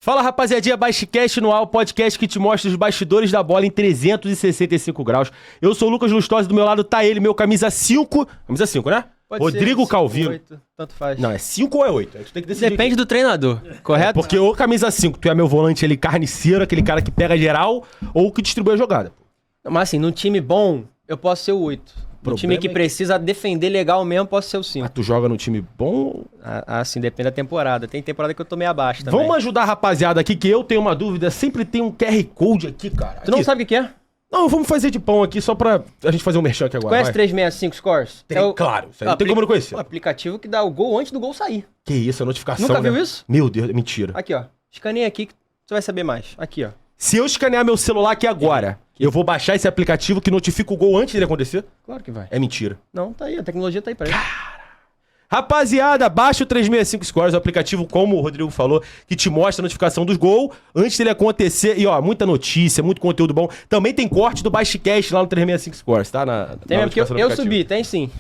Fala, rapaziadinha, Basquecast no ar, o podcast que te mostra os bastidores da bola em 365 graus. Eu sou o Lucas Lustosa, do meu lado tá ele, meu camisa 5. Camisa 5, né? Pode Rodrigo ser, Calvino. 8, tanto faz. Não, é 5 ou é 8? Tu tem que decidir. Depende do treinador, correto? Porque ou camisa 5, tu é meu volante ali carniceiro, aquele cara que pega geral, ou que distribui a jogada. Mas assim, num time bom, eu posso ser o 8. No time que precisa defender legal mesmo, posso ser o 5. Mas tu joga no time bom? Assim, depende da temporada. Tem temporada que eu tô meio abaixo também. Vamos ajudar a rapaziada aqui, que eu tenho uma dúvida. Sempre tem um QR Code aqui, cara. Tu não sabe o que é? Não, vamos fazer de pão aqui só pra a gente fazer um merchan aqui agora. Conhece vai. 365 Scores? Claro, isso aí não tem como não conhecer. O aplicativo que dá o gol antes do gol sair. Que isso, a notificação. Nunca viu né? isso? Meu Deus, mentira. Aqui, ó. Escaneia aqui que você vai saber mais. Aqui, ó. Se eu escanear meu celular aqui agora, eu vou baixar esse aplicativo que notifica o gol antes dele acontecer? Claro que vai. É mentira. Não, tá aí. A tecnologia tá aí pra ele. Rapaziada, baixa o 365 Scores, o aplicativo, como o Rodrigo falou, que te mostra a notificação dos gols antes dele acontecer. E ó, muita notícia, muito conteúdo bom. Também tem corte do Basquecast lá no 365 Scores, tá? Tem mesmo, porque eu subi, tem sim.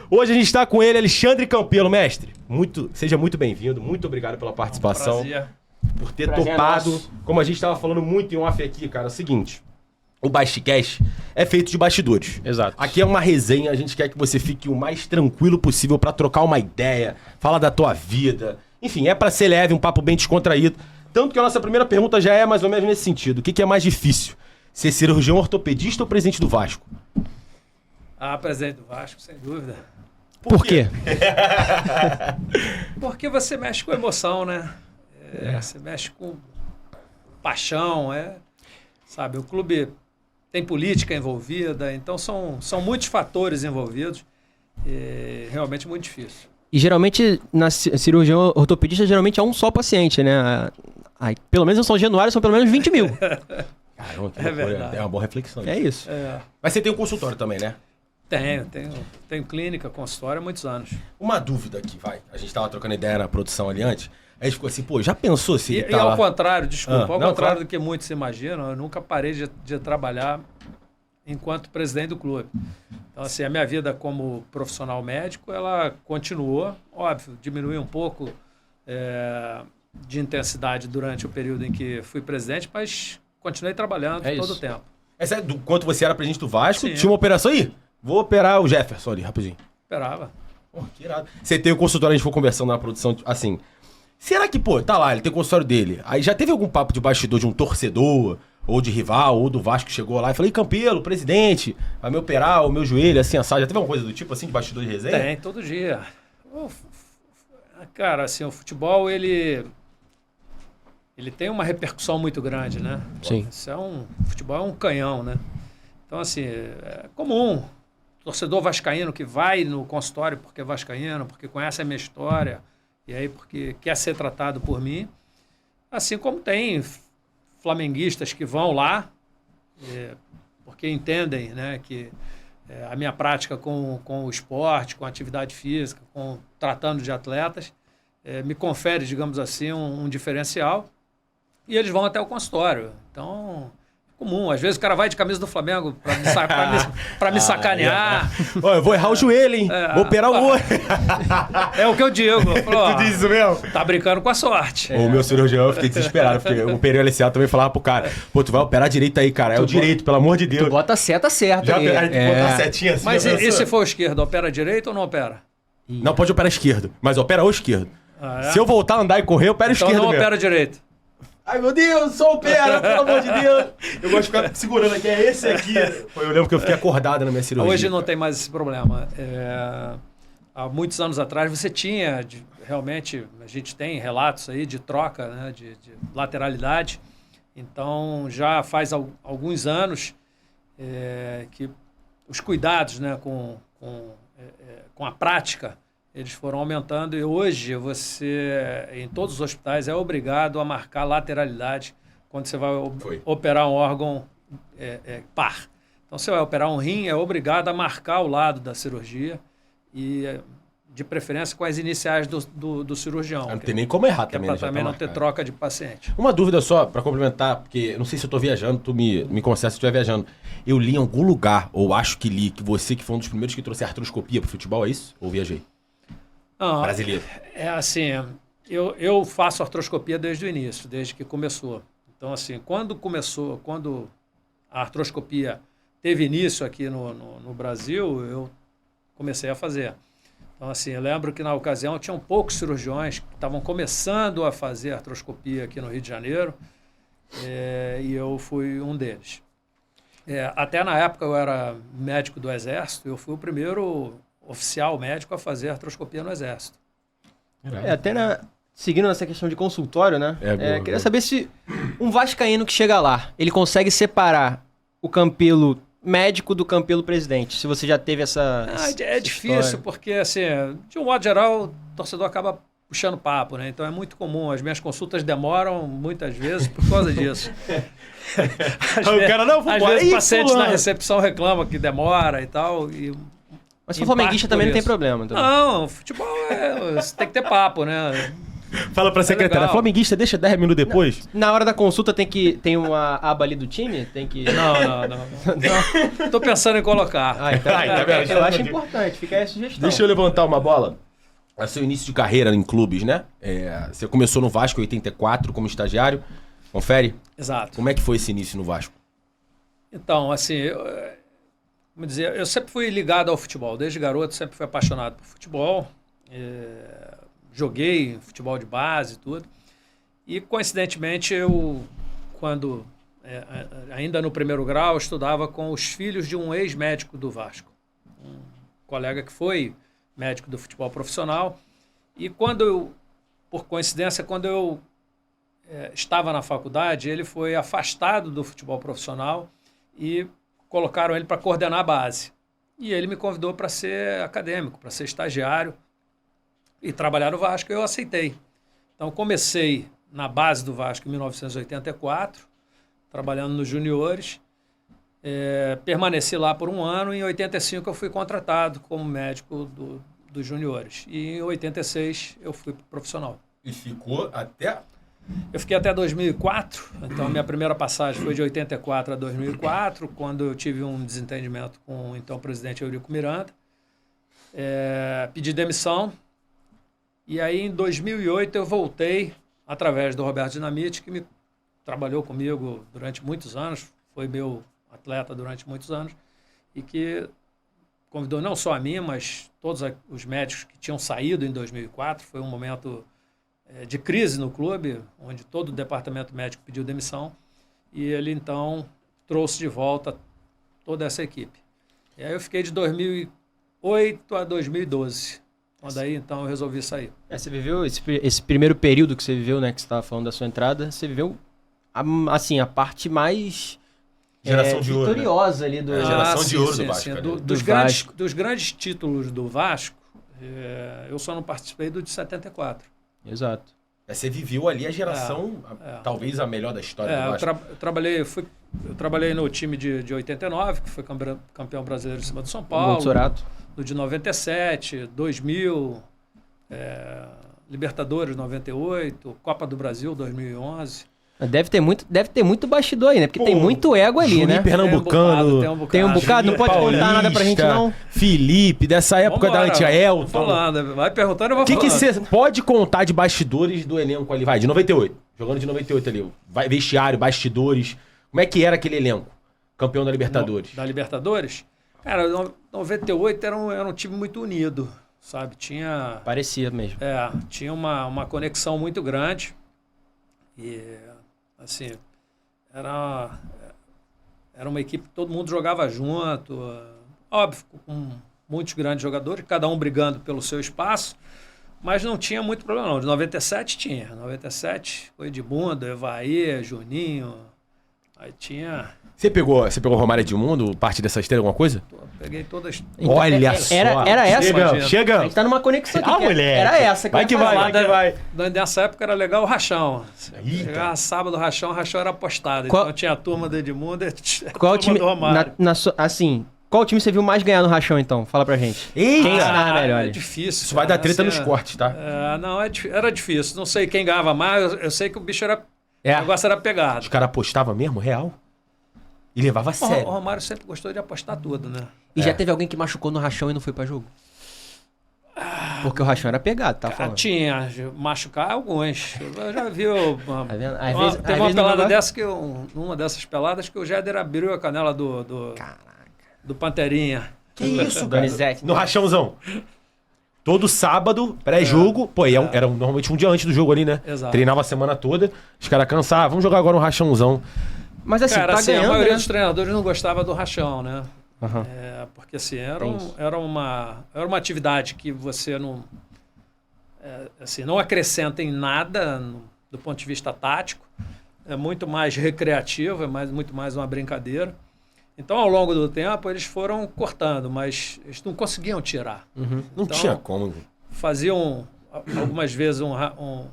Hoje a gente tá com ele, Alexandre Campelo, mestre. Seja muito bem-vindo, muito obrigado pela participação. Prazer. Por ter Prazer topado. nosso. Como a gente tava falando muito em off aqui, cara, é o seguinte. O Basquecast é feito de bastidores. Exato. Aqui é uma resenha, a gente quer que você fique o mais tranquilo possível pra trocar uma ideia, falar da tua vida. Enfim, é pra ser leve, um papo bem descontraído. Tanto que a nossa primeira pergunta já é mais ou menos nesse sentido. O que é mais difícil? Ser cirurgião ortopedista ou presidente do Vasco? Presidente do Vasco, sem dúvida. Por quê? Porque você mexe com emoção, né? Você mexe com paixão, sabe? O clube tem política envolvida, então são muitos fatores envolvidos. Realmente muito difícil. E geralmente, na cirurgião ortopedista, geralmente é um só paciente, né? Aí, pelo menos em São Januário são pelo menos 20 mil. Caramba, É verdade. É uma boa reflexão. É isso. Mas você tem um consultório também, né? Tenho clínica, consultório há muitos anos. Uma dúvida aqui, vai. A gente tava trocando ideia na produção ali antes. Aí a gente ficou assim, pô, já pensou se ele E tá ao lá... contrário, desculpa, ao não, contrário claro. do que muitos imaginam, eu nunca parei de trabalhar enquanto presidente do clube. Então, assim, a minha vida como profissional médico, ela continuou, óbvio, diminuiu um pouco de intensidade durante o período em que fui presidente, mas continuei trabalhando todo o tempo. É sério, quando você era presidente do Vasco, Sim. tinha uma operação aí? Vou operar o Jefferson ali, rapidinho. Esperava. Pô, que irado. Você tem o consultório, a gente foi conversando na produção, assim... Será que, pô, tá lá, ele tem o consultório dele. Aí já teve algum papo de bastidor de um torcedor, ou de rival, ou do Vasco que chegou lá e falei, Campelo, presidente, vai me operar o meu joelho, assim, assado. Já teve alguma coisa do tipo, assim, de bastidor de resenha? Tem, todo dia. Cara, assim, o futebol, ele tem uma repercussão muito grande, né? Sim. O futebol é um canhão, né? Então, assim, é comum. Torcedor vascaíno que vai no consultório porque é vascaíno, porque conhece a minha história, e aí porque quer ser tratado por mim. Assim como tem flamenguistas que vão lá, porque entendem, né, que a minha prática com o esporte, com a atividade física, tratando de atletas, me confere, digamos assim, um diferencial. E eles vão até o consultório. Então, é comum. Às vezes o cara vai de camisa do Flamengo para me sacanear. Ó, eu vou errar o joelho, hein? Vou operar o olho. É o que eu digo. Tu diz isso mesmo? Tá brincando com a sorte. O meu cirurgião, eu fiquei desesperado, porque eu operei o LCA, também falava pro cara, pô, tu vai operar direito aí, cara. É o direito, pelo amor de Deus. Tu bota a seta certa Já aí. botar a setinha assim. Mas já e pensou? se for o esquerdo, opera direito ou não opera? Não pode operar esquerdo, mas opera o esquerdo. É? Se eu voltar a andar e correr, eu opero Então esquerdo não mesmo. opera direito. Ai, meu Deus, só opera, pelo amor de Deus. Eu gosto de ficar segurando aqui, é esse aqui. Pô, eu lembro que eu fiquei acordado na minha cirurgia. Hoje não tem mais esse problema. Há muitos anos atrás você tinha, realmente, a gente tem relatos aí de troca, né, de lateralidade. Então, já faz alguns anos que os cuidados, né, com a prática, eles foram aumentando e hoje você, em todos os hospitais, é obrigado a marcar lateralidade quando você vai operar um órgão par. Então, você vai operar um rim, é obrigado a marcar o lado da cirurgia e, de preferência, com as iniciais do cirurgião. Não tem nem como errar que é também, para né? Já também tá não ter marcado. troca de paciente. Uma dúvida só, pra complementar, porque eu não sei se eu tô viajando, tu me conserta se eu estiver viajando. Eu li em algum lugar, ou acho que li, que você que foi um dos primeiros que trouxe artroscopia pro futebol, é isso? Ou viajei? Não, Brasileiro. é assim, Eu faço artroscopia desde o início, desde que começou. Então, assim, quando a artroscopia teve início aqui no Brasil, eu comecei a fazer. Então, assim, eu lembro que na ocasião tinham poucos cirurgiões que estavam começando a fazer artroscopia aqui no Rio de Janeiro, e eu fui um deles. Até na época eu era médico do Exército, eu fui o primeiro oficial médico a fazer artroscopia no Exército. Seguindo nessa questão de consultório, né? Boa. Queria saber se um vascaíno que chega lá, ele consegue separar o Campelo médico do Campelo presidente. Se você já teve essa difícil, história. Porque, assim, de um modo geral, o torcedor acaba puxando papo, né? Então é muito comum. As minhas consultas demoram muitas vezes por causa disso. Às vezes pacientes na recepção reclamam que demora e tal. Mas se for flamenguista também não tem problema. Então. Não, futebol você tem que ter papo, né? Fala pra secretária, flamenguista, deixa 10 minutos depois. Na hora da consulta tem uma aba ali do time? Tem que... Não. Tô pensando em colocar. Tá vendo? Eu acho importante, fica aí a sugestão. Deixa eu levantar uma bola. É seu início de carreira em clubes, né? Você começou no Vasco em 84 como estagiário. Confere? Exato. Como é que foi esse início no Vasco? Então, assim, eu sempre fui ligado ao futebol. Desde garoto, sempre fui apaixonado por futebol. Joguei futebol de base e tudo. E, coincidentemente, quando ainda no primeiro grau, estudava com os filhos de um ex-médico do Vasco. Um colega que foi médico do futebol profissional. E por coincidência, quando eu estava na faculdade, ele foi afastado do futebol profissional e colocaram ele para coordenar a base. E ele me convidou para ser acadêmico, para ser estagiário e trabalhar no Vasco. Eu aceitei. Então, comecei na base do Vasco em 1984, trabalhando nos juniores. Permaneci lá por um ano e em 85 eu fui contratado como médico dos juniores. E em 86 eu fui profissional. E ficou até... Eu fiquei até 2004, então minha primeira passagem foi de 84 a 2004, quando eu tive um desentendimento com o então presidente Eurico Miranda. Pedi demissão, e aí em 2008 eu voltei, através do Roberto Dinamite, que trabalhou comigo durante muitos anos, foi meu atleta durante muitos anos, e que convidou não só a mim, mas todos os médicos que tinham saído em 2004, foi um momento de crise no clube, onde todo o departamento médico pediu demissão, e ele, então, trouxe de volta toda essa equipe. E aí eu fiquei de 2008 a 2012, quando aí, então, eu resolvi sair. Você viveu esse primeiro período que você viveu, né, que você estava falando da sua entrada, você viveu, assim, a parte mais... Geração de ouro, vitoriosa, né? Ali do... geração de ouro do Vasco. Dos grandes títulos do Vasco, eu só não participei do de 74. Exato. Você viveu ali a geração, talvez a melhor da história do Vasco. Eu trabalhei no time de 89, que foi campeão brasileiro em cima do São Paulo. No de 97, 2000, Libertadores 98, Copa do Brasil 2011. Deve ter muito bastidor aí, né? Porque tem muito ego ali, né? Pernambucano. Tem um bocado, não pode contar nada pra gente, não. Felipe, dessa época da Antia-Elton. Falando, vai perguntando, eu vou falando. O que você pode contar de bastidores do elenco ali? Vai, de 98. Jogando de 98 ali. Vestiário, bastidores. Como é que era aquele elenco? Campeão da Libertadores. Da Libertadores? Cara, 98 era um time muito unido, sabe? Parecia mesmo. Tinha uma conexão muito grande. E... assim, era uma equipe que todo mundo jogava junto, óbvio, com muitos grandes jogadores, cada um brigando pelo seu espaço, mas não tinha muito problema não. De 97 tinha, 97 foi Edmundo, Evaí, Juninho, aí tinha... Você pegou o Romário Edmundo, parte dessa estrela, alguma coisa? Peguei todas. Olha só. Era essa. Chega. A gente tá numa conexão aqui. Mulher. Era essa. Vai que vai. Nessa época era legal o rachão. Chegava sábado, o rachão era apostado. Então tinha a turma do Edmundo e a turma time, do Romário. Qual time você viu mais ganhar no rachão, então? Fala pra gente. Eita! Quem ensinava melhor? É difícil. Isso vai dar treta nos cortes, tá? Era difícil. Não sei quem ganhava mais. Eu sei que o bicho era... O negócio era pegado. Os caras apostavam mesmo, real? E levava a sério. O Romário sempre gostou de apostar tudo, né? E já teve alguém que machucou no rachão e não foi pra jogo? Porque o Rachão era pegado, tá falando. Tinha, machucar alguns. Eu já vi. Tá vendo? Às vezes- Teve às uma vezes não pelada vai- dessa uma dessas peladas que o Jéder abriu a canela do Panterinha. Que isso, cara? Donizete. No rachãozão. Todo sábado, pré-jogo. Pô, e era normalmente um dia antes do jogo ali, né? Exato. Treinava a semana toda. Os caras cansavam. Vamos jogar agora um rachãozão. Mas assim, Cara, tá assim, ganhando, a maioria né? dos treinadores não gostava do rachão, né? Aham. Porque assim, Tem isso. era uma atividade que você não, assim, não acrescenta em nada do ponto de vista tático. É muito mais recreativo, muito mais uma brincadeira. Então, ao longo do tempo, eles foram cortando, mas eles não conseguiam tirar. Uhum. Não Então, tinha como. Faziam algumas vezes dois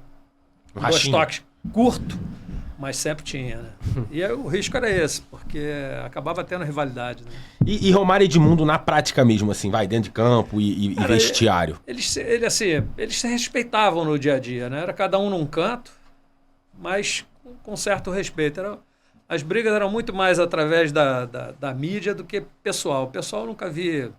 rachinho. toques curto, mas sempre tinha, né? E aí, o risco era esse, porque acabava tendo rivalidade, né? E Romário e Edmundo na prática mesmo, assim, vai, dentro de campo e Cara, vestiário. Eles se respeitavam no dia a dia, né? Era cada um num canto, mas com certo respeito. As brigas eram muito mais através da mídia do que pessoal. O pessoal nunca vi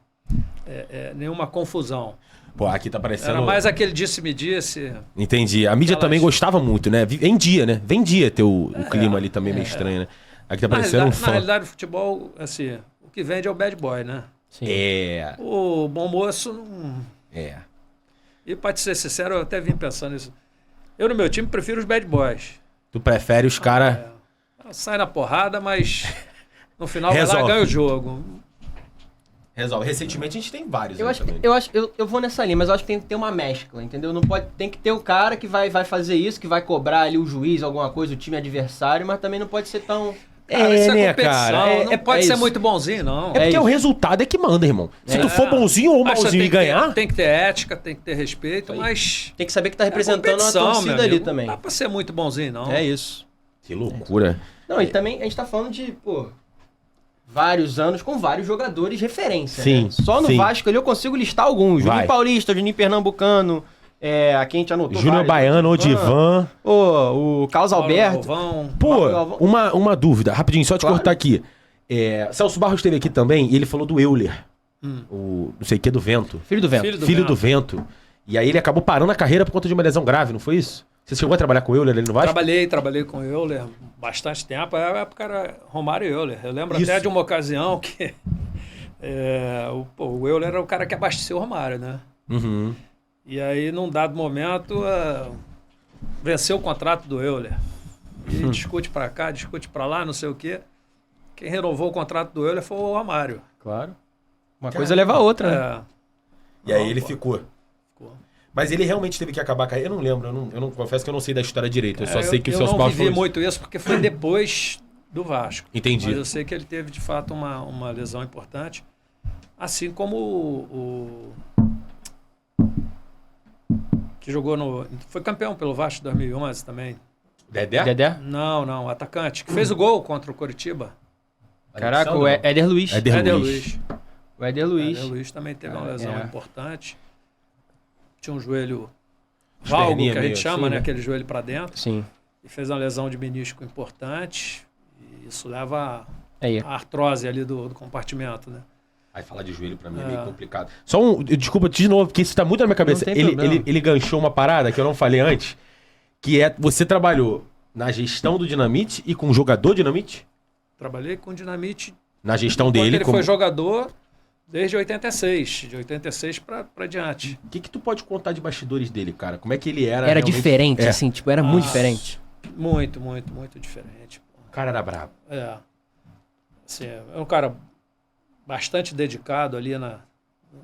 nenhuma confusão. Pô, aqui tá parecendo... Era mais aquele disse-me-disse. Entendi. A mídia Aquelas- também gostava muito, né? Vendia, né? Vendia ter o clima ali também meio estranho, né? Aqui tá parecendo um Na fã. realidade, o futebol, assim, o que vende é o bad boy, né? Sim. É, O bom moço não... é. E para te ser sincero, eu até vim pensando nisso. Eu, no meu time, prefiro os bad boys. Tu prefere os caras... Sai na porrada, mas no final vai Resolve. lá e ganha o jogo. Resolve. Recentemente a gente tem vários Eu aí acho, também. eu vou nessa linha, mas eu acho que tem que ter uma mescla, entendeu? Não pode, tem que ter o cara que vai fazer isso, que vai cobrar ali o juiz, alguma coisa, o time adversário, mas também não pode ser tão... Cara, isso né, competição, cara? Não pode é ser isso. muito bonzinho, não. É porque isso. o resultado é que manda, irmão. Se É. tu for bonzinho ou Mas você malzinho e ganhar... Tem que ter ética, tem que ter respeito, mas... Tem que saber que tá é representando uma competição, meu torcida ali amigo. também. Não dá pra ser muito bonzinho, não. É isso. Que loucura. Não, e também a gente tá falando de, pô, vários anos com vários jogadores referência. Sim, né? Só no sim. Vasco ali eu consigo listar alguns. Vai. Juninho Paulista, Juninho Pernambucano, aqui a gente anotou Júnior vários. Baiano, Odivan... O Carlos Paulo Alberto. Galvão. Pô, Galvão. uma dúvida, rapidinho, só te Claro. cortar aqui. Celso Barros esteve aqui também e ele falou do Euler. O não sei o que do Vento. Filho do Vento. Filho do Vento. E aí ele acabou parando a carreira por conta de uma lesão grave, não foi isso? Você chegou a trabalhar com o Euler ali no Vasco? Trabalhei com o Euler bastante tempo. A época era Romário e Euler. Eu lembro Isso. até de uma ocasião que o Euler era o cara que abasteceu o Romário, né? Uhum. E aí, num dado momento, venceu o contrato do Euler. E discute pra cá, discute pra lá, não sei o quê. Quem renovou o contrato do Euler foi o Romário. Claro. Uma coisa leva a outra, né? É, E aí Não, ele pô. ficou. ficou. Mas ele realmente teve que acabar a carreira. Eu não lembro, eu não confesso que eu não sei da história direito. Eu só sei que o eu Celso não Barros vivi falou isso. muito isso porque foi depois do Vasco. Entendi. Mas eu sei que ele teve, de fato, uma lesão importante. Assim como o que jogou no... Foi campeão pelo Vasco em 2011 também. Dedé? Dedé? Não, o atacante. Que fez o gol contra o Coritiba. Caraca, o Éder Luiz. Éder Luiz. O Éder Luiz. Éder Luiz também teve uma Cara, lesão é. importante. Tinha um joelho As valgo, perninhas que a meio gente chama, assim, né? né? Aquele joelho para dentro. Sim. E fez uma lesão de menisco importante. E isso leva Aí. à artrose ali do compartimento, né? Aí falar de joelho pra mim é É. meio complicado. Só desculpa de novo, porque isso tá muito na minha cabeça. Não tem Ele, problema. ele ganchou uma parada que eu não falei antes, que é você trabalhou na gestão do Dinamite e com o jogador Dinamite? Trabalhei com dinamite Na gestão enquanto dele. ele como... foi jogador desde 86. De 86 para diante. O que tu pode contar de bastidores dele, cara? Como é que ele era? Era realmente? diferente, É. assim, tipo, era muito Ah. diferente. Muito, muito, muito diferente. O cara era brabo. É. Assim, é um cara bastante dedicado ali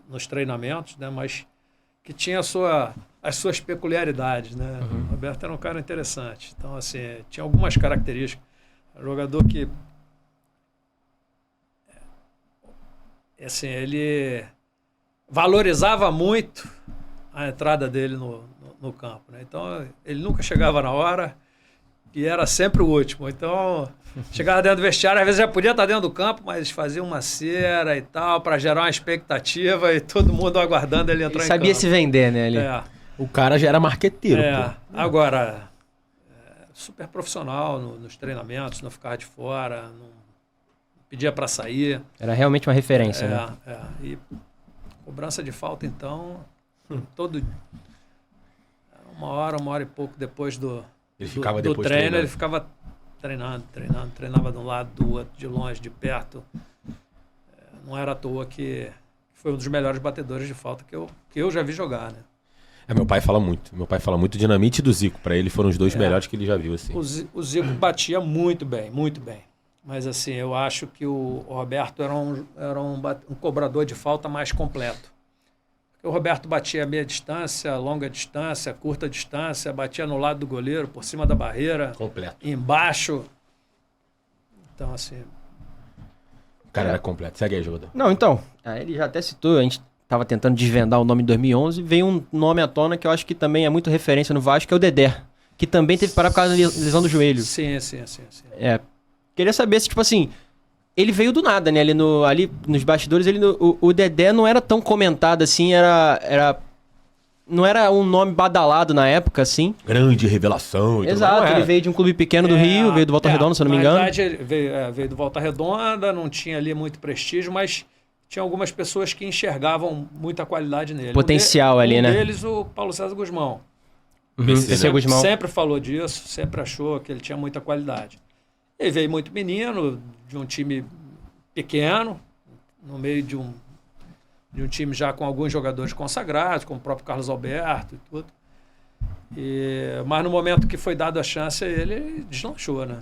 nos treinamentos, né? Mas que tinha as suas peculiaridades, né? O Roberto era um cara interessante. Então, assim, tinha algumas características. Um jogador que... Assim, ele valorizava muito a entrada dele no campo, né? Então, ele nunca chegava na hora e era sempre o último. Então, chegava dentro do vestiário, às vezes já podia estar dentro do campo, mas fazia uma cera e tal, para gerar uma expectativa e todo mundo aguardando ele entrar Ele em sabia campo. se vender, né? Ali. O cara já era marqueteiro, pô. Agora, super profissional nos treinamentos, não ficava de fora, não pedia para sair. Era realmente uma referência, né? E cobrança de falta, então, Todo... uma hora e pouco depois do depois treino, treinando. ele ficava treinava de um lado, do outro, de longe, de perto. Não era à toa que foi um dos melhores batedores de falta que eu já vi jogar, né? Meu pai fala muito. Meu pai fala muito do Dinamite e do Zico. Pra ele foram os dois melhores que ele já viu, assim. O Zico batia muito bem, muito bem. Mas assim, eu acho que o Roberto era um cobrador de falta mais completo. O Roberto batia a meia distância, longa distância, curta distância, batia no lado do goleiro, por cima da barreira. Completo. Embaixo. Então, assim... O cara era completo. Segue aí, jogador. Não, então, ele já até citou, a gente tava tentando desvendar o nome de 2011, veio um nome à tona que eu acho que também é muito referência no Vasco, que é o Dedé, que também teve que parar por causa da lesão do joelho. Sim. Queria saber se, tipo assim, ele veio do nada, né? Ali nos bastidores, o Dedé não era tão comentado assim, não era um nome badalado na época, assim. Grande revelação. E Exato, tudo. ele veio de um clube pequeno do Rio, veio do Volta Redonda, se eu não me engano. Na verdade, ele veio do Volta Redonda, não tinha ali muito prestígio, mas tinha algumas pessoas que enxergavam muita qualidade nele. Potencial ali, né? Um deles, o Paulo César Guzmão. PC Guzmão. Sempre falou disso, sempre achou que ele tinha muita qualidade. Ele veio muito menino, de um time pequeno, no meio de um time já com alguns jogadores consagrados, como o próprio Carlos Alberto e tudo. Mas no momento que foi dado a chance, ele deslanchou, né?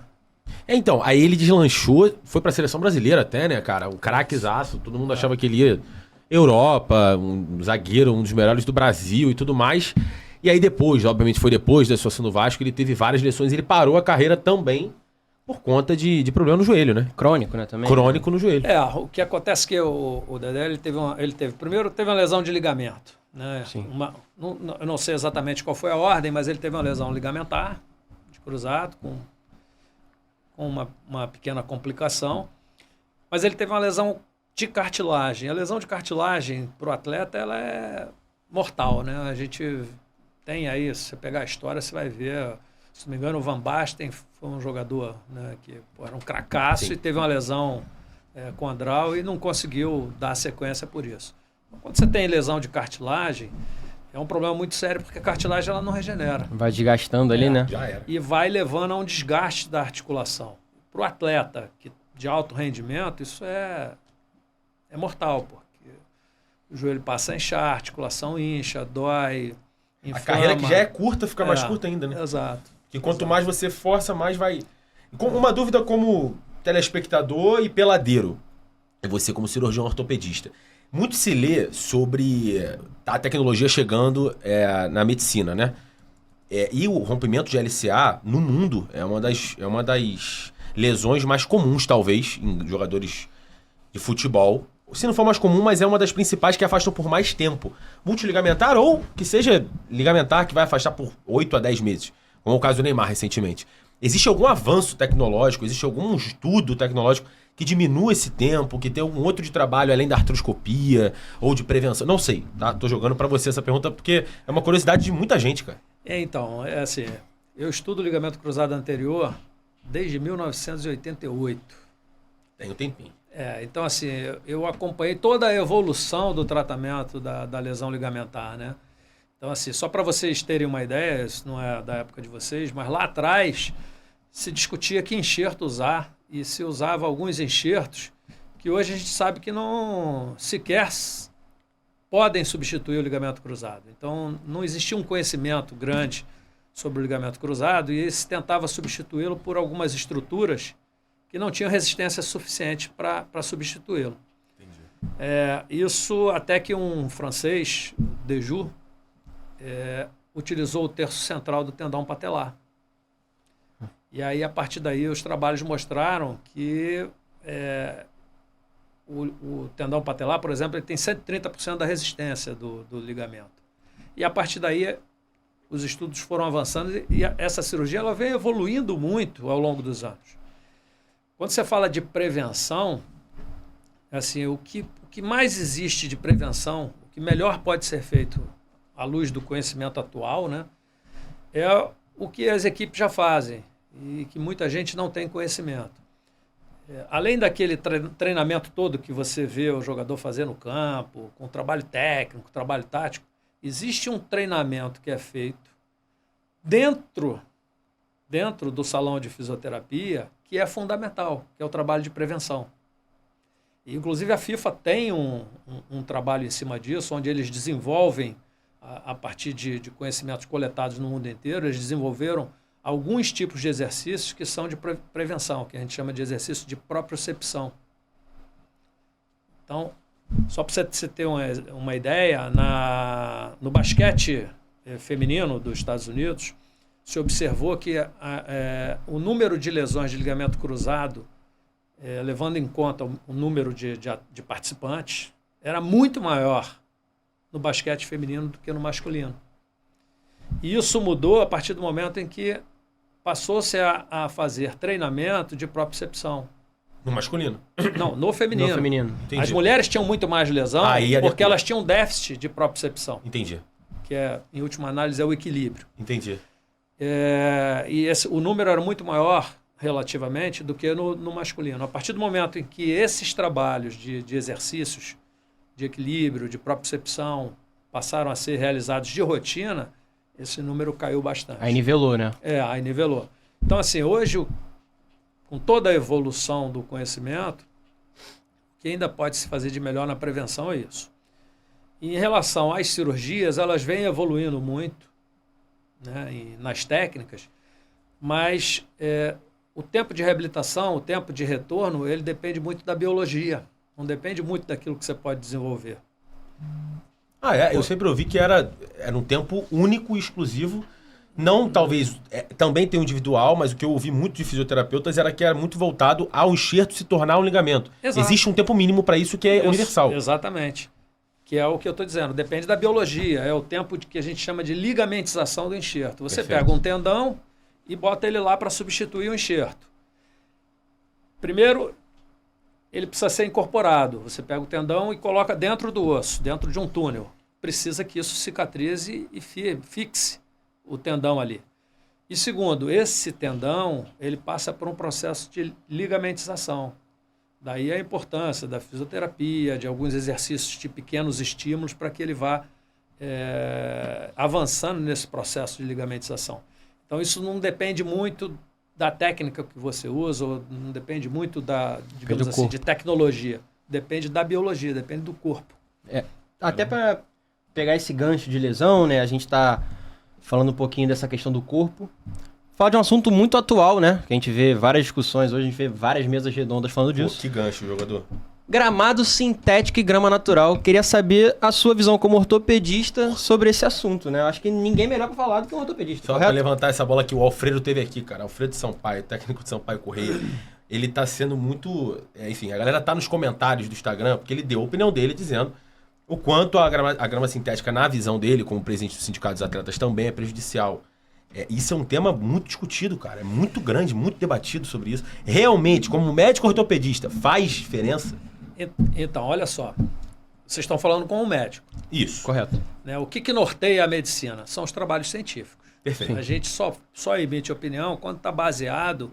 Então, aí ele deslanchou, foi pra seleção brasileira até, né, cara? Um craquezaço, todo mundo achava que ele ia Europa, um zagueiro, um dos melhores do Brasil e tudo mais. E aí depois, obviamente foi depois da situação do Vasco, ele teve várias lesões, ele parou a carreira também por conta de problema no joelho, né? Crônico, né, também. Crônico no joelho. O que acontece é que o Dedé, primeiro teve uma lesão de ligamento, né? Sim. Eu não sei exatamente qual foi a ordem, mas ele teve uma lesão ligamentar de cruzado, com uma pequena complicação, mas ele teve uma lesão de cartilagem. A lesão de cartilagem para o atleta, ela é mortal, né? A gente tem aí, se você pegar a história, você vai ver, se não me engano, o Van Basten foi um jogador, né, que era um cracaço e teve uma lesão condral e não conseguiu dar sequência por isso. Quando você tem lesão de cartilagem, é um problema muito sério, porque a cartilagem ela não regenera. Vai desgastando ali, né? Já era. E vai levando a um desgaste da articulação. Para o atleta de alto rendimento, isso é mortal, porque o joelho passa a inchar, a articulação incha, dói, inflama. A carreira que já é curta fica mais curta ainda, né? Exato. Que quanto mais você força, mais vai... Uma dúvida como telespectador e peladeiro. É você como cirurgião ortopedista. Muito se lê sobre a tecnologia chegando na medicina, né? E o rompimento de LCA no mundo é uma das lesões mais comuns, talvez, em jogadores de futebol. Se não for mais comum, mas é uma das principais que afastam por mais tempo. Multiligamentar ou que seja ligamentar que vai afastar por 8 a 10 meses. Como é o caso do Neymar recentemente. Existe algum avanço tecnológico, existe algum estudo tecnológico que diminua esse tempo, que tenha algum outro de trabalho além da artroscopia ou de prevenção? Não sei, tá? Tô jogando pra você essa pergunta porque é uma curiosidade de muita gente, cara. Então, assim, eu estudo o ligamento cruzado anterior desde 1988. Tem um tempinho. Então, assim, eu acompanhei toda a evolução do tratamento da lesão ligamentar, né? Então, assim, só para vocês terem uma ideia, isso não é da época de vocês, mas lá atrás se discutia que enxerto usar e se usava alguns enxertos que hoje a gente sabe que não sequer podem substituir o ligamento cruzado. Então, não existia um conhecimento grande sobre o ligamento cruzado e se tentava substituí-lo por algumas estruturas que não tinham resistência suficiente para substituí-lo. Isso até que um francês, Dejoux, utilizou o terço central do tendão patelar. E aí, a partir daí, os trabalhos mostraram que o tendão patelar, por exemplo, ele tem 130% da resistência do ligamento. E a partir daí, os estudos foram avançando e essa cirurgia ela vem evoluindo muito ao longo dos anos. Quando você fala de prevenção, assim, o que mais existe de prevenção, o que melhor pode ser feito à luz do conhecimento atual, né, é o que as equipes já fazem e que muita gente não tem conhecimento. Além daquele treinamento todo que você vê o jogador fazer no campo, com trabalho técnico, trabalho tático, existe um treinamento que é feito dentro do salão de fisioterapia que é fundamental, que é o trabalho de prevenção. E, inclusive, a FIFA tem um trabalho em cima disso, onde eles desenvolvem, a partir de conhecimentos coletados no mundo inteiro, eles desenvolveram alguns tipos de exercícios que são de prevenção, que a gente chama de exercício de propriocepção. Então, só para você ter uma ideia, no basquete feminino dos Estados Unidos, se observou que o número de lesões de ligamento cruzado, levando em conta o número de participantes, era muito maior no basquete feminino do que no masculino. E isso mudou a partir do momento em que passou-se a fazer treinamento de propriocepção. No masculino? Não, no feminino. No feminino. Entendi. As mulheres tinham muito mais lesão porque elas tinham déficit de propriocepção. Entendi. Que, em última análise, é o equilíbrio. Entendi. O número era muito maior, relativamente, do que no masculino. A partir do momento em que esses trabalhos de exercícios de equilíbrio, de propriocepção, passaram a ser realizados de rotina, esse número caiu bastante. Aí nivelou, né? Aí nivelou. Então, assim, hoje, com toda a evolução do conhecimento, o que ainda pode se fazer de melhor na prevenção é isso. E em relação às cirurgias, elas vêm evoluindo muito, né, nas técnicas, mas o tempo de reabilitação, o tempo de retorno, ele depende muito da biologia, não depende muito daquilo que você pode desenvolver. Eu sempre ouvi que era um tempo único e exclusivo. Não, talvez, também tem o individual, mas o que eu ouvi muito de fisioterapeutas era que era muito voltado ao enxerto se tornar um ligamento. Exato. Existe um tempo mínimo para isso que é universal. Exatamente. Que é o que eu estou dizendo. Depende da biologia. É o tempo que a gente chama de ligamentização do enxerto. Você Perfeito. pega um tendão e bota ele lá para substituir o enxerto. Primeiro, ele precisa ser incorporado. Você pega o tendão e coloca dentro do osso, dentro de um túnel. Precisa que isso cicatrize e fixe o tendão ali. E segundo, esse tendão, ele passa por um processo de ligamentização. Daí a importância da fisioterapia, de alguns exercícios de pequenos estímulos para que ele vá avançando nesse processo de ligamentização. Então isso não depende muito da técnica que você usa, ou não depende muito digamos assim, de tecnologia. Depende da biologia, depende do corpo. Até para pegar esse gancho de lesão, né? A gente está falando um pouquinho dessa questão do corpo. Falar de um assunto muito atual, né? Que a gente vê várias discussões hoje, a gente vê várias mesas redondas falando disso. Que gancho, jogador. Gramado sintético e grama natural. Queria saber a sua visão como ortopedista sobre esse assunto, né? Eu acho que ninguém melhor para falar do que um ortopedista. Só para levantar essa bola que o Alfredo teve aqui, cara. Alfredo Sampaio, técnico de Sampaio Correia. Ele tá sendo muito... enfim, a galera tá nos comentários do Instagram, porque ele deu a opinião dele dizendo o quanto a grama sintética, na visão dele, como presidente do Sindicato dos Atletas, também é prejudicial. Isso é um tema muito discutido, cara. É muito grande, muito debatido sobre isso. Realmente, como médico ortopedista, faz diferença? Então, olha só. Vocês estão falando com um médico. Isso. Correto. Né? O que norteia a medicina? São os trabalhos científicos. Perfeito. A gente só emite opinião quando está baseado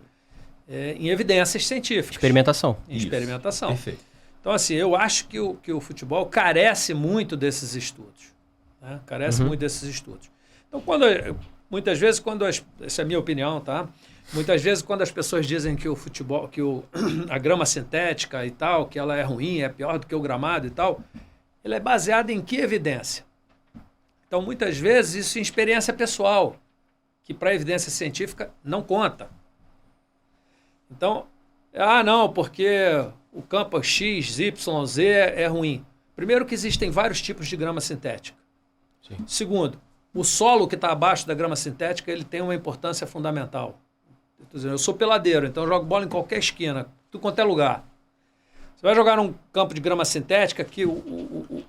em evidências científicas. Experimentação. Em experimentação. Perfeito. Então, assim, eu acho que o futebol carece muito desses estudos. Né? Carece muito desses estudos. Então, muitas vezes, essa é a minha opinião, tá? Muitas vezes, quando as pessoas dizem que o futebol, a grama sintética e tal, que ela é ruim, é pior do que o gramado e tal, ele é baseado em que evidência? Então, muitas vezes, isso é experiência pessoal, que para a evidência científica não conta. Então, não, porque o campo X, Y, Z é ruim. Primeiro que existem vários tipos de grama sintética. Sim. Segundo, o solo que está abaixo da grama sintética, ele tem uma importância fundamental. Eu sou peladeiro, então eu jogo bola em qualquer esquina, tudo quanto é lugar. Você vai jogar num campo de grama sintética que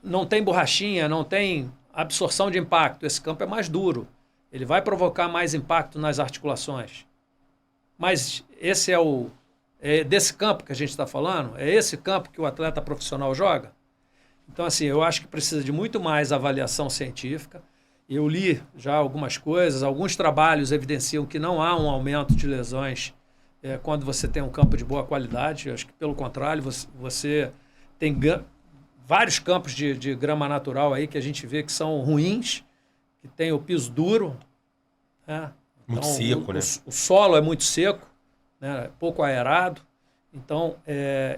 não tem borrachinha, não tem absorção de impacto. Esse campo é mais duro. Ele vai provocar mais impacto nas articulações. Mas esse é desse campo que a gente está falando? É esse campo que o atleta profissional joga? Então, assim, eu acho que precisa de muito mais avaliação científica. Eu li já algumas coisas, alguns trabalhos evidenciam que não há um aumento de lesões quando você tem um campo de boa qualidade. Eu acho que, pelo contrário, você vários campos de grama natural aí que a gente vê que são ruins, que tem o piso duro, né? Muito seco, né? O solo é muito seco, né? Pouco aerado. Então,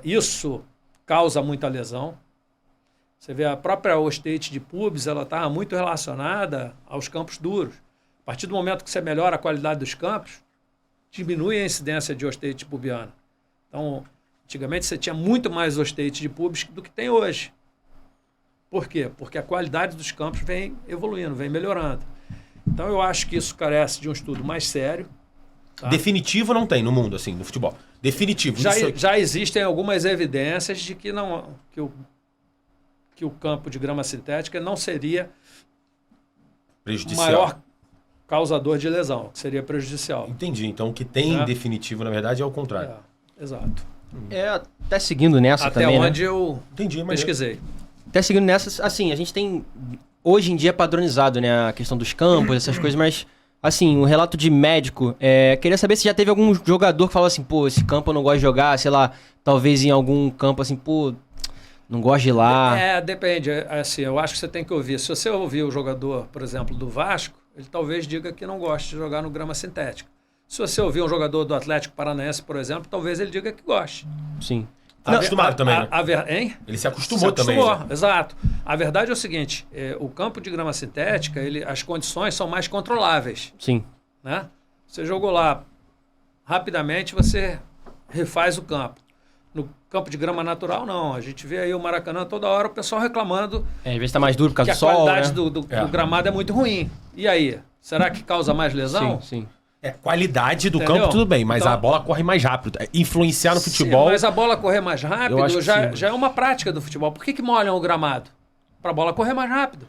isso causa muita lesão. Você vê a própria ostite de pubis, ela está muito relacionada aos campos duros. A partir do momento que você melhora a qualidade dos campos, diminui a incidência de ostite pubiana. Então, antigamente você tinha muito mais ostite de pubis do que tem hoje. Por quê? Porque a qualidade dos campos vem evoluindo, vem melhorando. Então, eu acho que isso carece de um estudo mais sério. Tá? Definitivo não tem no mundo, assim, no futebol. Definitivo. Já existem algumas evidências de que, que o campo de grama sintética não seria o maior causador de lesão, que seria prejudicial. Entendi. Então, o que tem definitivo, na verdade, é o contrário. Exato. Até seguindo nessa até também, onde né? eu pesquisei. Até seguindo nessa, assim, a gente tem... Hoje em dia é padronizado, né? A questão dos campos, essas coisas, mas... Assim, um relato de médico, queria saber se já teve algum jogador que falou assim, pô, esse campo eu não gosto de jogar, sei lá, talvez em algum campo assim, pô, não gosto de ir lá. Depende, assim, eu acho que você tem que ouvir. Se você ouvir o jogador, por exemplo, do Vasco, ele talvez diga que não gosta de jogar no grama sintética. Se você ouvir um jogador do Atlético Paranaense, por exemplo, talvez ele diga que goste. Sim. Tá acostumado também, né? Hein? Ele se acostumou também. Né? Exato. A verdade é o seguinte, o campo de grama sintética, as condições são mais controláveis. Sim. Né? Você jogou lá, rapidamente você refaz o campo. No campo de grama natural, não. A gente vê aí o Maracanã toda hora o pessoal reclamando às vezes está mais duro por causa do sol, que a qualidade né? do gramado é muito ruim. E aí? Será que causa mais lesão? Sim. Qualidade do campo, tudo bem, mas então, a bola corre mais rápido. Influenciar no futebol... Sim, mas a bola correr mais rápido já é uma prática do futebol. Por que molham o gramado? Para a bola correr mais rápido.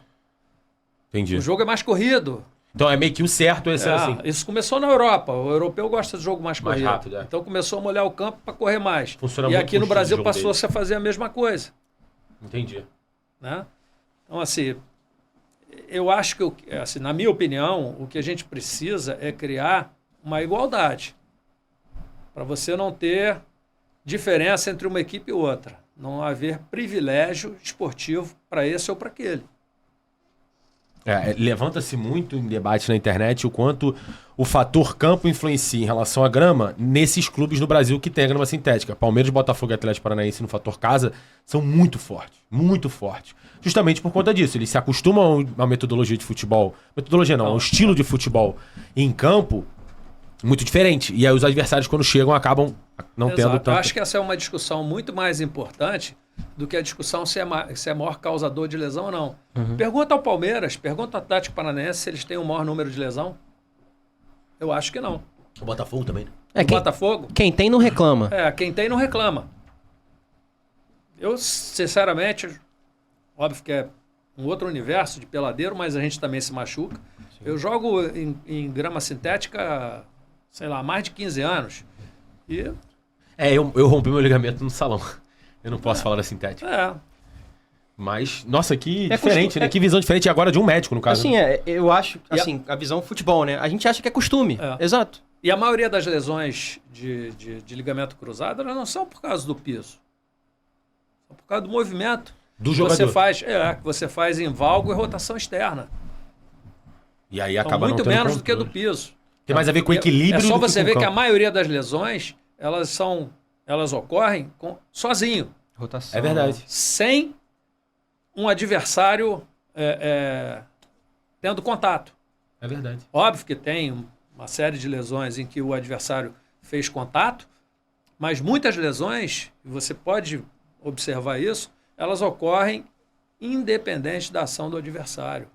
Entendi. O jogo é mais corrido. Então é meio que o certo esse assim. Isso começou na Europa. O europeu gosta de jogo mais corrido. Rápido, Então começou a molhar o campo para correr mais. Funciona e muito aqui no Brasil passou-se a fazer a mesma coisa. Entendi. Né? Então, assim... Eu acho que, assim, na minha opinião, o que a gente precisa é criar uma igualdade. Para você não ter diferença entre uma equipe e outra. Não haver privilégio esportivo para esse ou para aquele. Levanta-se muito em debate na internet o quanto o fator campo influencia em relação à grama nesses clubes no Brasil que tem a grama sintética. Palmeiras, Botafogo e Atlético Paranaense no fator casa são muito fortes, muito fortes. Justamente por conta disso. Eles se acostumam à metodologia de futebol. Metodologia não, ao estilo de futebol em campo muito diferente. E aí os adversários, quando chegam, acabam não tendo tanto... Eu acho que essa é uma discussão muito mais importante do que a discussão se é maior causador de lesão ou não. Uhum. Pergunta ao Palmeiras, pergunta ao Atlético Paranaense se eles têm o maior número de lesão. Eu acho que não. O Botafogo também. Botafogo? Quem tem não reclama. Quem tem não reclama. Eu, sinceramente, óbvio que é um outro universo de peladeiro, mas a gente também se machuca. Sim. Eu jogo em grama sintética, sei lá, há mais de 15 anos. E... eu rompi meu ligamento no salão. Eu não posso falar da sintética. Mas, nossa, que diferente, né? Que visão diferente agora de um médico, no caso. Assim, eu acho, assim, a visão futebol, né? A gente acha que é costume. Exato. E a maioria das lesões de ligamento cruzado, elas não são por causa do piso. São por causa do movimento do jogador. Que você faz em valgo e rotação externa. E aí acaba muito menos do que do piso. Tem mais a ver com equilíbrio. É só você ver que a maioria das lesões, elas ocorrem sozinho. Rotação. É verdade. Sem um adversário tendo contato. É verdade. Óbvio que tem uma série de lesões em que o adversário fez contato, mas muitas lesões, e você pode observar isso, elas ocorrem independente da ação do adversário.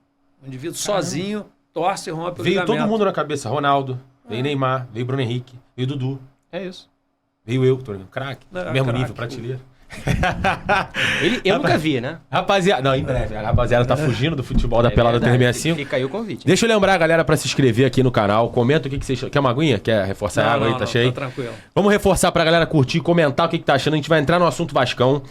O indivíduo sozinho torce e rompe o ligamento. Veio todo mundo na cabeça. Ronaldo, veio Neymar, veio Bruno Henrique, veio Dudu. É isso. Veio eu, craque. Mesmo nível, prateleira. Eu nunca vi, né? Rapaziada, não, em breve. A rapaziada tá fugindo do futebol da Pelada 365. Fica aí o convite. Deixa eu lembrar a galera pra se inscrever aqui no canal. Comenta o que vocês... Quer uma aguinha? Quer reforçar a água aí? Tá cheio? Tá tranquilo. Vamos reforçar pra galera curtir, comentar o que tá achando. A gente vai entrar no assunto Vascão.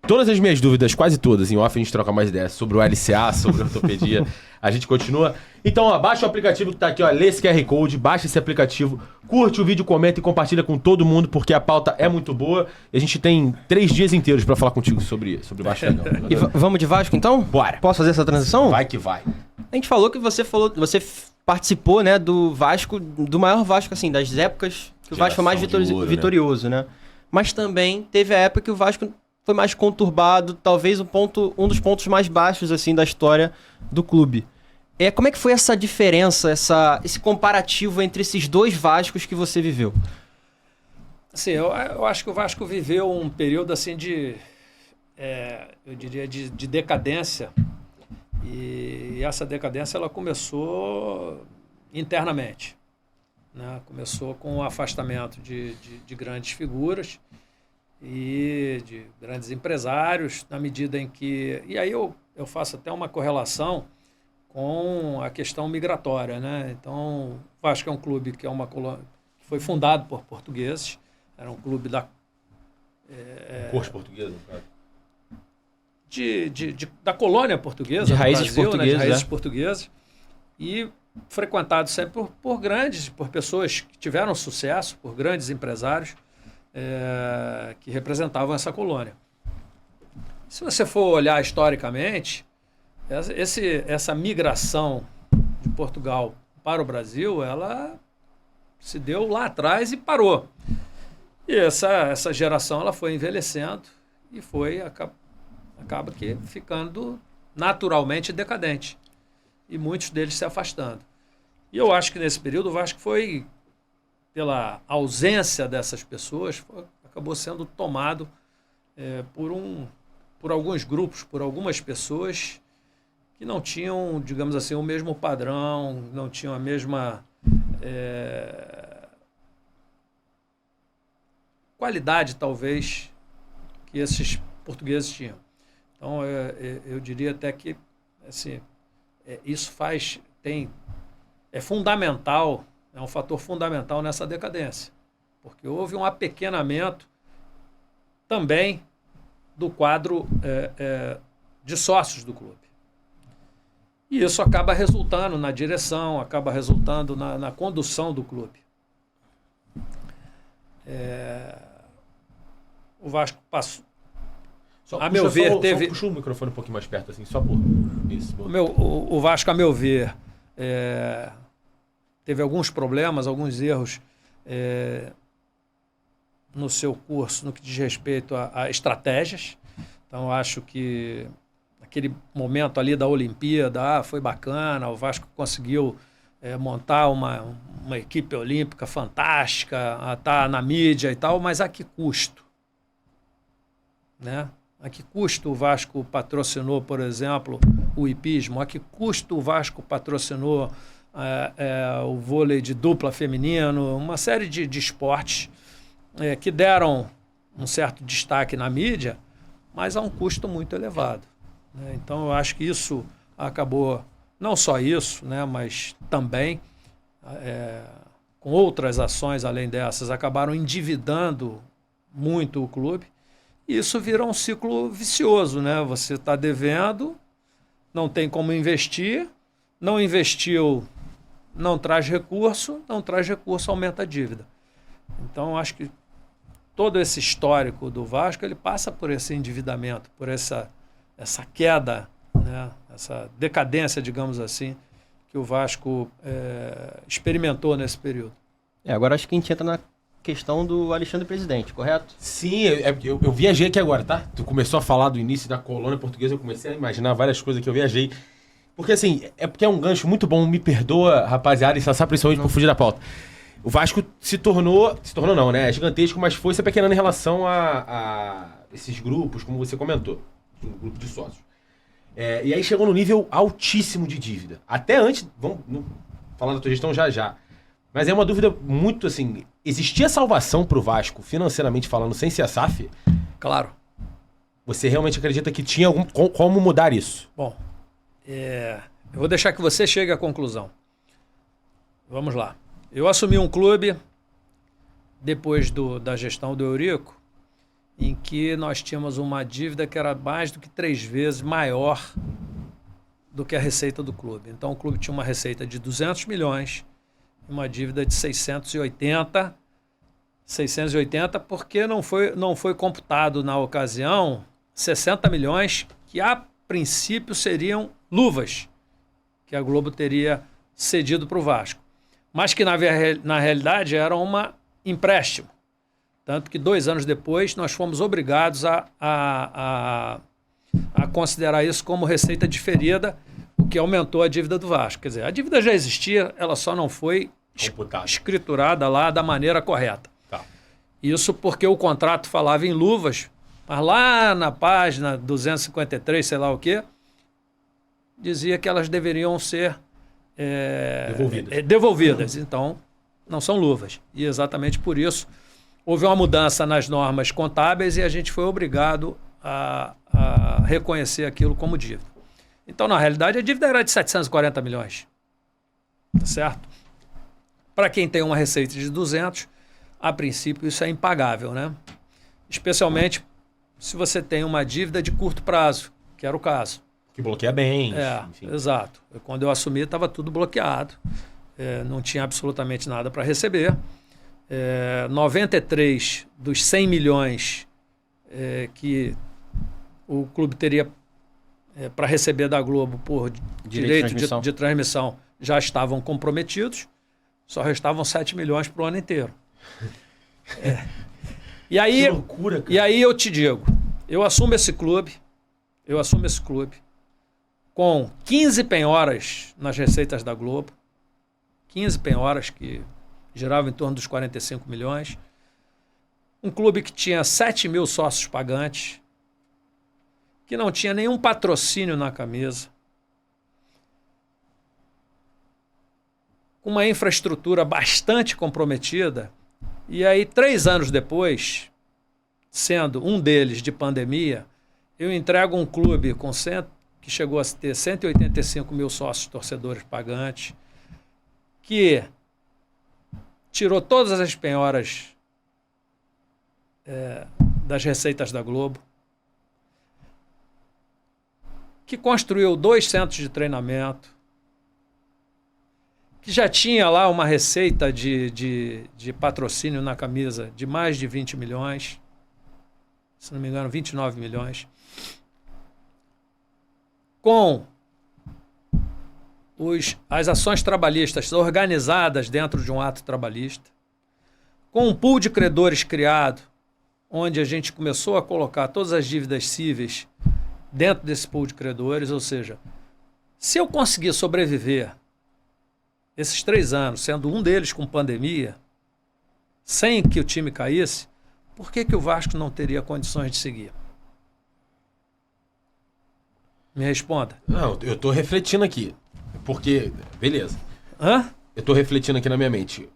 todas as minhas dúvidas, quase todas, em off a gente troca mais ideias sobre o LCA, sobre ortopedia. A gente continua. Então, ó, baixa o aplicativo que tá aqui, ó. Lê esse QR Code, baixa esse aplicativo, curte o vídeo, comenta e compartilha com todo mundo, porque a pauta é muito boa. E a gente tem 3 dias inteiros pra falar contigo sobre o Vasco da Gama. E vamos de Vasco, então? Bora. Posso fazer essa transição? Vai que vai. A gente falou que você participou, né, do Vasco, do maior Vasco, assim, das épocas que o Vasco foi mais Geração de ouro, vitorioso, né? Mas também teve a época que o Vasco foi mais conturbado, talvez um dos pontos mais baixos, assim, da história do clube. Como é que foi essa diferença, esse comparativo entre esses dois Vascos que você viveu? Assim, eu acho que o Vasco viveu um período assim eu diria de decadência, e essa decadência ela começou internamente, né? Começou com o afastamento de grandes figuras e de grandes empresários, na medida em que... E aí eu faço até uma correlação com a questão migratória, né? Então, o Vasco é um clube que que foi fundado por portugueses, era um clube da... Corte portuguesa, cara. Da colônia portuguesa, de raízes Brasil, portuguesas, né? De raízes portuguesas, e frequentado sempre por pessoas que tiveram sucesso, por grandes empresários que representavam essa colônia. Se você for olhar historicamente, essa migração de Portugal para o Brasil, ela se deu lá atrás e parou. E essa geração ela foi envelhecendo e acaba que ficando naturalmente decadente. E muitos deles se afastando. E eu acho que nesse período o Vasco foi, pela ausência dessas pessoas, acabou sendo tomado por alguns grupos, por algumas pessoas que não tinham, digamos assim, o mesmo padrão, não tinham a mesma qualidade, talvez, que esses portugueses tinham. Então, eu diria até que assim, isso é fundamental, é um fator fundamental nessa decadência, porque houve um apequenamento também do quadro de sócios do clube. E isso acaba resultando na direção, acaba resultando na condução do clube. O Vasco passou. A meu ver, teve... Puxa o microfone um pouquinho mais perto, assim, só por... Isso. O Vasco, a meu ver, teve alguns problemas, alguns erros no seu curso, no que diz respeito a estratégias. Então, acho que aquele momento ali da Olimpíada foi bacana, o Vasco conseguiu montar uma equipe olímpica fantástica, estar na mídia e tal, mas a que custo? Né? A que custo o Vasco patrocinou, por exemplo, o hipismo? A que custo o Vasco patrocinou o vôlei de dupla feminino? Uma série de esportes que deram um certo destaque na mídia, mas a um custo muito elevado. Né? Então, eu acho que isso acabou, não só isso, né, mas também, com outras ações além dessas, acabaram endividando muito o clube. E isso vira um ciclo vicioso, né? Você está devendo, não tem como investir, não investiu, não traz recurso, aumenta a dívida. Então, acho que todo esse histórico do Vasco, ele passa por esse endividamento, por essa queda, né? Essa decadência, digamos assim, que o Vasco experimentou nesse período. Agora acho que a gente entra na questão do Alexandre Presidente, correto? Sim, eu viajei aqui agora, tá? Tu começou a falar do início da colônia portuguesa, eu comecei a imaginar várias coisas que eu viajei. Porque assim, porque é um gancho muito bom, me perdoa, rapaziada, e Sassá, principalmente por fugir da pauta. O Vasco se tornou não, né? É gigantesco, mas foi se apequenando em relação a esses grupos, como você comentou, um grupo de sócios. E aí chegou no nível altíssimo de dívida. Até antes, vamos falar da tua gestão já. Mas é uma dúvida muito assim, existia salvação pro Vasco, financeiramente falando, sem ser a SAF? Claro. Você realmente acredita que tinha como mudar isso? Bom, eu vou deixar que você chegue à conclusão. Vamos lá. Eu assumi um clube depois da gestão do Eurico em que nós tínhamos uma dívida que era mais do que 3 vezes maior do que a receita do clube. Então, o clube tinha uma receita de 200 milhões, uma dívida de 680 porque não foi computado na ocasião 60 milhões que a princípio seriam luvas que a Globo teria cedido para o Vasco, mas que na realidade era um empréstimo. Tanto que 2 anos depois nós fomos obrigados a considerar isso como receita diferida, o que aumentou a dívida do Vasco. Quer dizer, a dívida já existia, ela só não foi escriturada lá da maneira correta. Tá. Isso porque o contrato falava em luvas, mas lá na página 253, sei lá o quê, dizia que elas deveriam ser devolvidas. Então, não são luvas. E exatamente por isso houve uma mudança nas normas contábeis e a gente foi obrigado a reconhecer aquilo como dívida. Então, na realidade, a dívida era de 740 milhões. Tá certo? Para quem tem uma receita de 200, a princípio isso é impagável, né? Especialmente se você tem uma dívida de curto prazo, que era o caso. Que bloqueia bem. Enfim. Exato. Quando eu assumi, estava tudo bloqueado. Não tinha absolutamente nada para receber. 93 dos 100 milhões que o clube teria para receber da Globo por direito de transmissão já estavam comprometidos. Só restavam 7 milhões para o ano inteiro. E aí, que loucura, cara. E aí eu te digo, eu assumo esse clube com 15 penhoras nas receitas da Globo, 15 penhoras que giravam em torno dos 45 milhões, um clube que tinha 7 mil sócios pagantes, que não tinha nenhum patrocínio na camisa, uma infraestrutura bastante comprometida, e aí 3 anos depois, sendo um deles de pandemia, eu entrego um clube que chegou a ter 185 mil sócios torcedores pagantes, que tirou todas as penhoras das receitas da Globo, que construiu 2 centros de treinamento, que já tinha lá uma receita de patrocínio na camisa de mais de 20 milhões, se não me engano, 29 milhões, com as ações trabalhistas organizadas dentro de um ato trabalhista, com um pool de credores criado, onde a gente começou a colocar todas as dívidas cíveis dentro desse pool de credores, ou seja, se eu conseguir sobreviver esses 3 anos, sendo um deles com pandemia, sem que o time caísse, por que o Vasco não teria condições de seguir? Me responda. Não, eu tô refletindo aqui. Porque, beleza. Hã? Eu tô refletindo aqui na minha mente.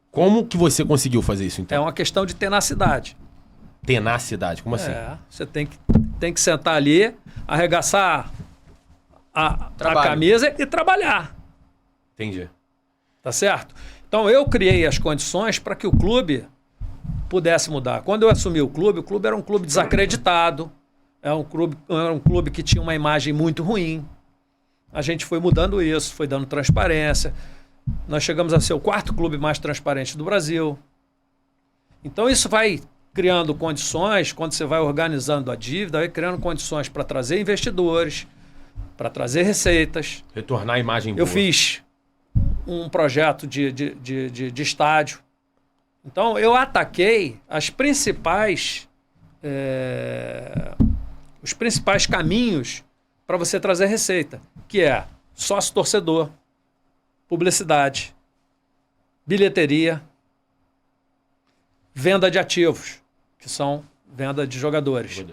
Como que você conseguiu fazer isso, então? É uma questão de tenacidade. Tenacidade? Como assim? Você tem que sentar ali, arregaçar a camisa e trabalhar. Entendi. Tá certo? Então, eu criei as condições para que o clube pudesse mudar. Quando eu assumi o clube era um clube desacreditado, era um clube que tinha uma imagem muito ruim. A gente foi mudando isso, foi dando transparência. Nós chegamos a ser o 4º clube mais transparente do Brasil. Então, isso vai criando condições, quando você vai organizando a dívida, vai criando condições para trazer investidores, para trazer receitas. Retornar a imagem boa. Eu fiz um projeto de estádio. Então, eu ataquei os principais caminhos para você trazer receita, que é sócio-torcedor, publicidade, bilheteria, venda de ativos, que são venda de jogadores.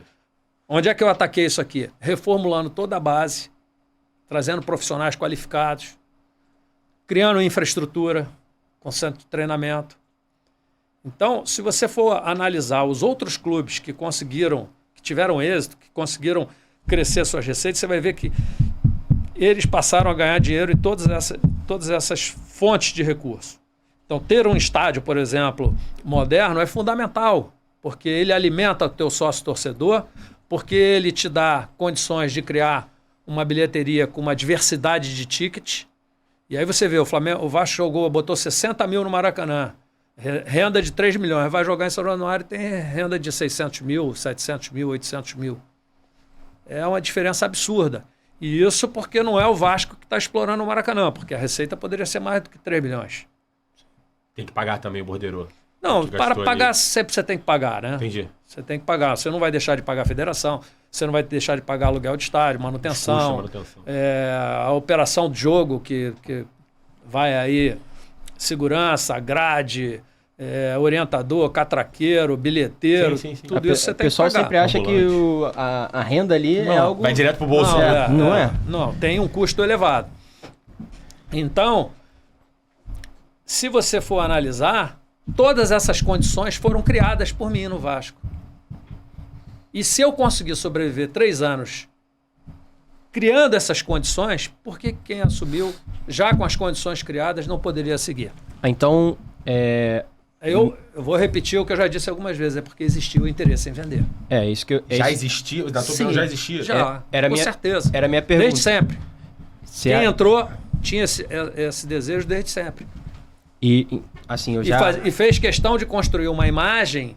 Onde é que eu ataquei isso aqui? Reformulando toda a base, trazendo profissionais qualificados, criando infraestrutura com centro de treinamento. Então, se você for analisar os outros clubes que tiveram êxito, que conseguiram crescer suas receitas, você vai ver que eles passaram a ganhar dinheiro em todas essas fontes de recursos. Então, ter um estádio, por exemplo, moderno é fundamental, porque ele alimenta o teu sócio-torcedor, porque ele te dá condições de criar uma bilheteria com uma diversidade de tickets. E aí você vê, o Vasco jogou, botou 60 mil no Maracanã, renda de 3 milhões, vai jogar em São Januário e tem renda de 600 mil, 700 mil, 800 mil. É uma diferença absurda. E isso porque não é o Vasco que está explorando o Maracanã, porque a receita poderia ser mais do que 3 milhões. Tem que pagar também o bordeiro. Não, para pagar sempre você tem que pagar, né? Entendi. Você tem que pagar. Você não vai deixar de pagar a federação, você não vai deixar de pagar aluguel de estádio, manutenção. A operação de jogo que vai aí, segurança, grade, orientador, catraqueiro, bilheteiro, sim. tudo isso você tem que O pessoal pagar. sempre acha que a renda ali é algo... Vai direto pro bolso. Não é. Não, tem um custo elevado. Então, se você for analisar, todas essas condições foram criadas por mim no Vasco. E se eu conseguir sobreviver 3 anos criando essas condições, por que quem assumiu, já com as condições criadas, não poderia seguir? Então, eu vou repetir o que eu já disse algumas vezes, é porque existiu o interesse em vender. isso que eu... Já existia? Na tua opinião, já existia? Já, com certeza. Era a minha pergunta. Desde sempre. Quem entrou tinha esse desejo desde sempre. E assim, eu já... E fez questão de construir uma imagem,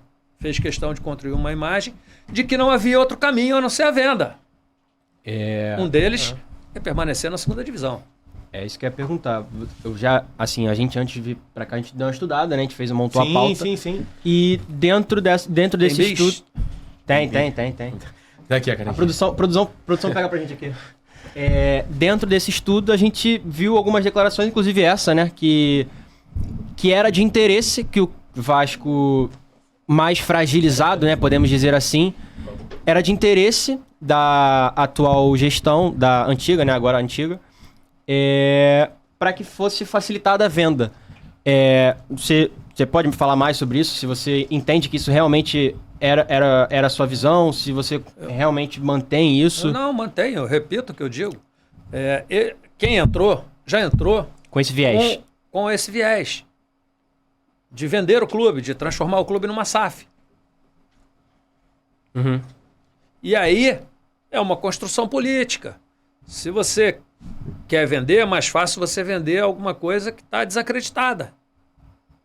de que não havia outro caminho a não ser a venda. Um deles é permanecer na segunda divisão. É isso que eu ia perguntar. Eu já, assim, a gente antes de vir pra cá, a gente deu uma estudada, né? A gente montou a pauta. Sim. E dentro desse estudo... Tem. Daqui a cara. A produção pega pra gente aqui. Dentro desse estudo, a gente viu algumas declarações, inclusive essa, né? Que era de interesse que o Vasco mais fragilizado, né? Podemos dizer assim, era de interesse da atual gestão, da antiga, né? Agora antiga, para que fosse facilitada a venda. Você pode me falar mais sobre isso? Se você entende que isso realmente era a sua visão, se você realmente mantém isso? Eu não mantenho, eu repito o que eu digo. Quem entrou, já entrou com esse viés. Com esse viés de vender o clube, de transformar o clube numa SAF. Uhum. E aí é uma construção política. Se você quer vender, é mais fácil você vender alguma coisa que está desacreditada.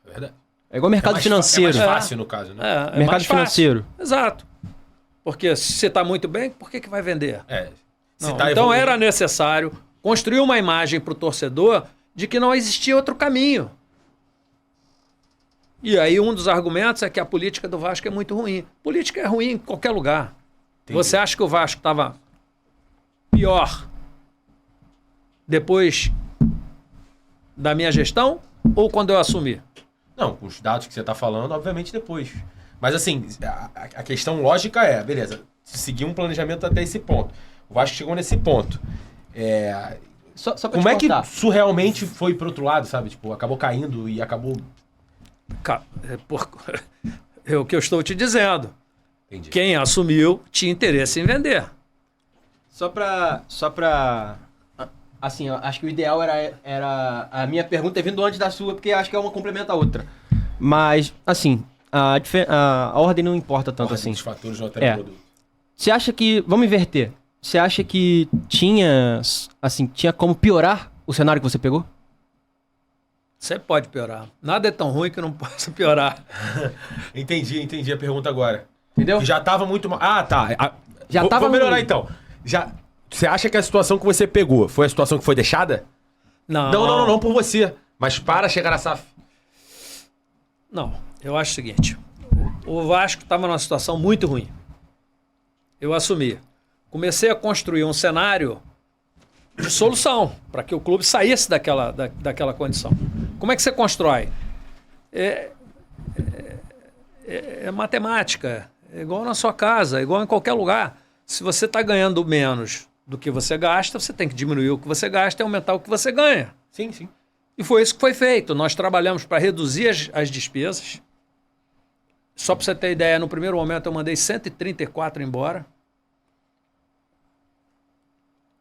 Verdade. É igual mercado financeiro. É mais fácil, no caso, né? Mercado financeiro. Exato. Porque se você está muito bem, por que vai vender? Então evoluindo. Era necessário construir uma imagem para o torcedor de que não existia outro caminho. E aí um dos argumentos é que a política do Vasco é muito ruim. Política é ruim em qualquer lugar. Entendi. Você acha que o Vasco estava pior depois da minha gestão ou quando eu assumi? Não, com os dados que você está falando, obviamente depois. Mas assim, a questão lógica beleza, seguir um planejamento até esse ponto. O Vasco chegou nesse ponto. Só como é que isso realmente foi pro outro lado, sabe? Tipo, acabou caindo e acabou... É o que eu estou te dizendo. Entendi. Quem assumiu tinha interesse em vender. Só pra... Assim, acho que o ideal era a minha pergunta ter vindo antes da sua, porque acho que uma complementa a outra. Mas, assim, a ordem não importa tanto assim. Os fatores não alteram o produto. Você acha que... Vamos inverter. Você acha que tinha como piorar o cenário que você pegou? Você pode piorar. Nada é tão ruim que não possa piorar. Entendi a pergunta agora. Entendeu? Já tava muito mal. Tá. Vou melhorar então. Você acha que a situação que você pegou foi a situação que foi deixada? Não por você. Mas para chegar na SAF. Não, eu acho o seguinte. O Vasco estava numa situação muito ruim. Eu assumi. Comecei a construir um cenário de solução para que o clube saísse daquela condição. Como é que você constrói? É matemática. É igual na sua casa, é igual em qualquer lugar. Se você está ganhando menos do que você gasta, você tem que diminuir o que você gasta e aumentar o que você ganha. Sim. E foi isso que foi feito. Nós trabalhamos para reduzir as despesas. Só para você ter ideia, no primeiro momento eu mandei 134 embora.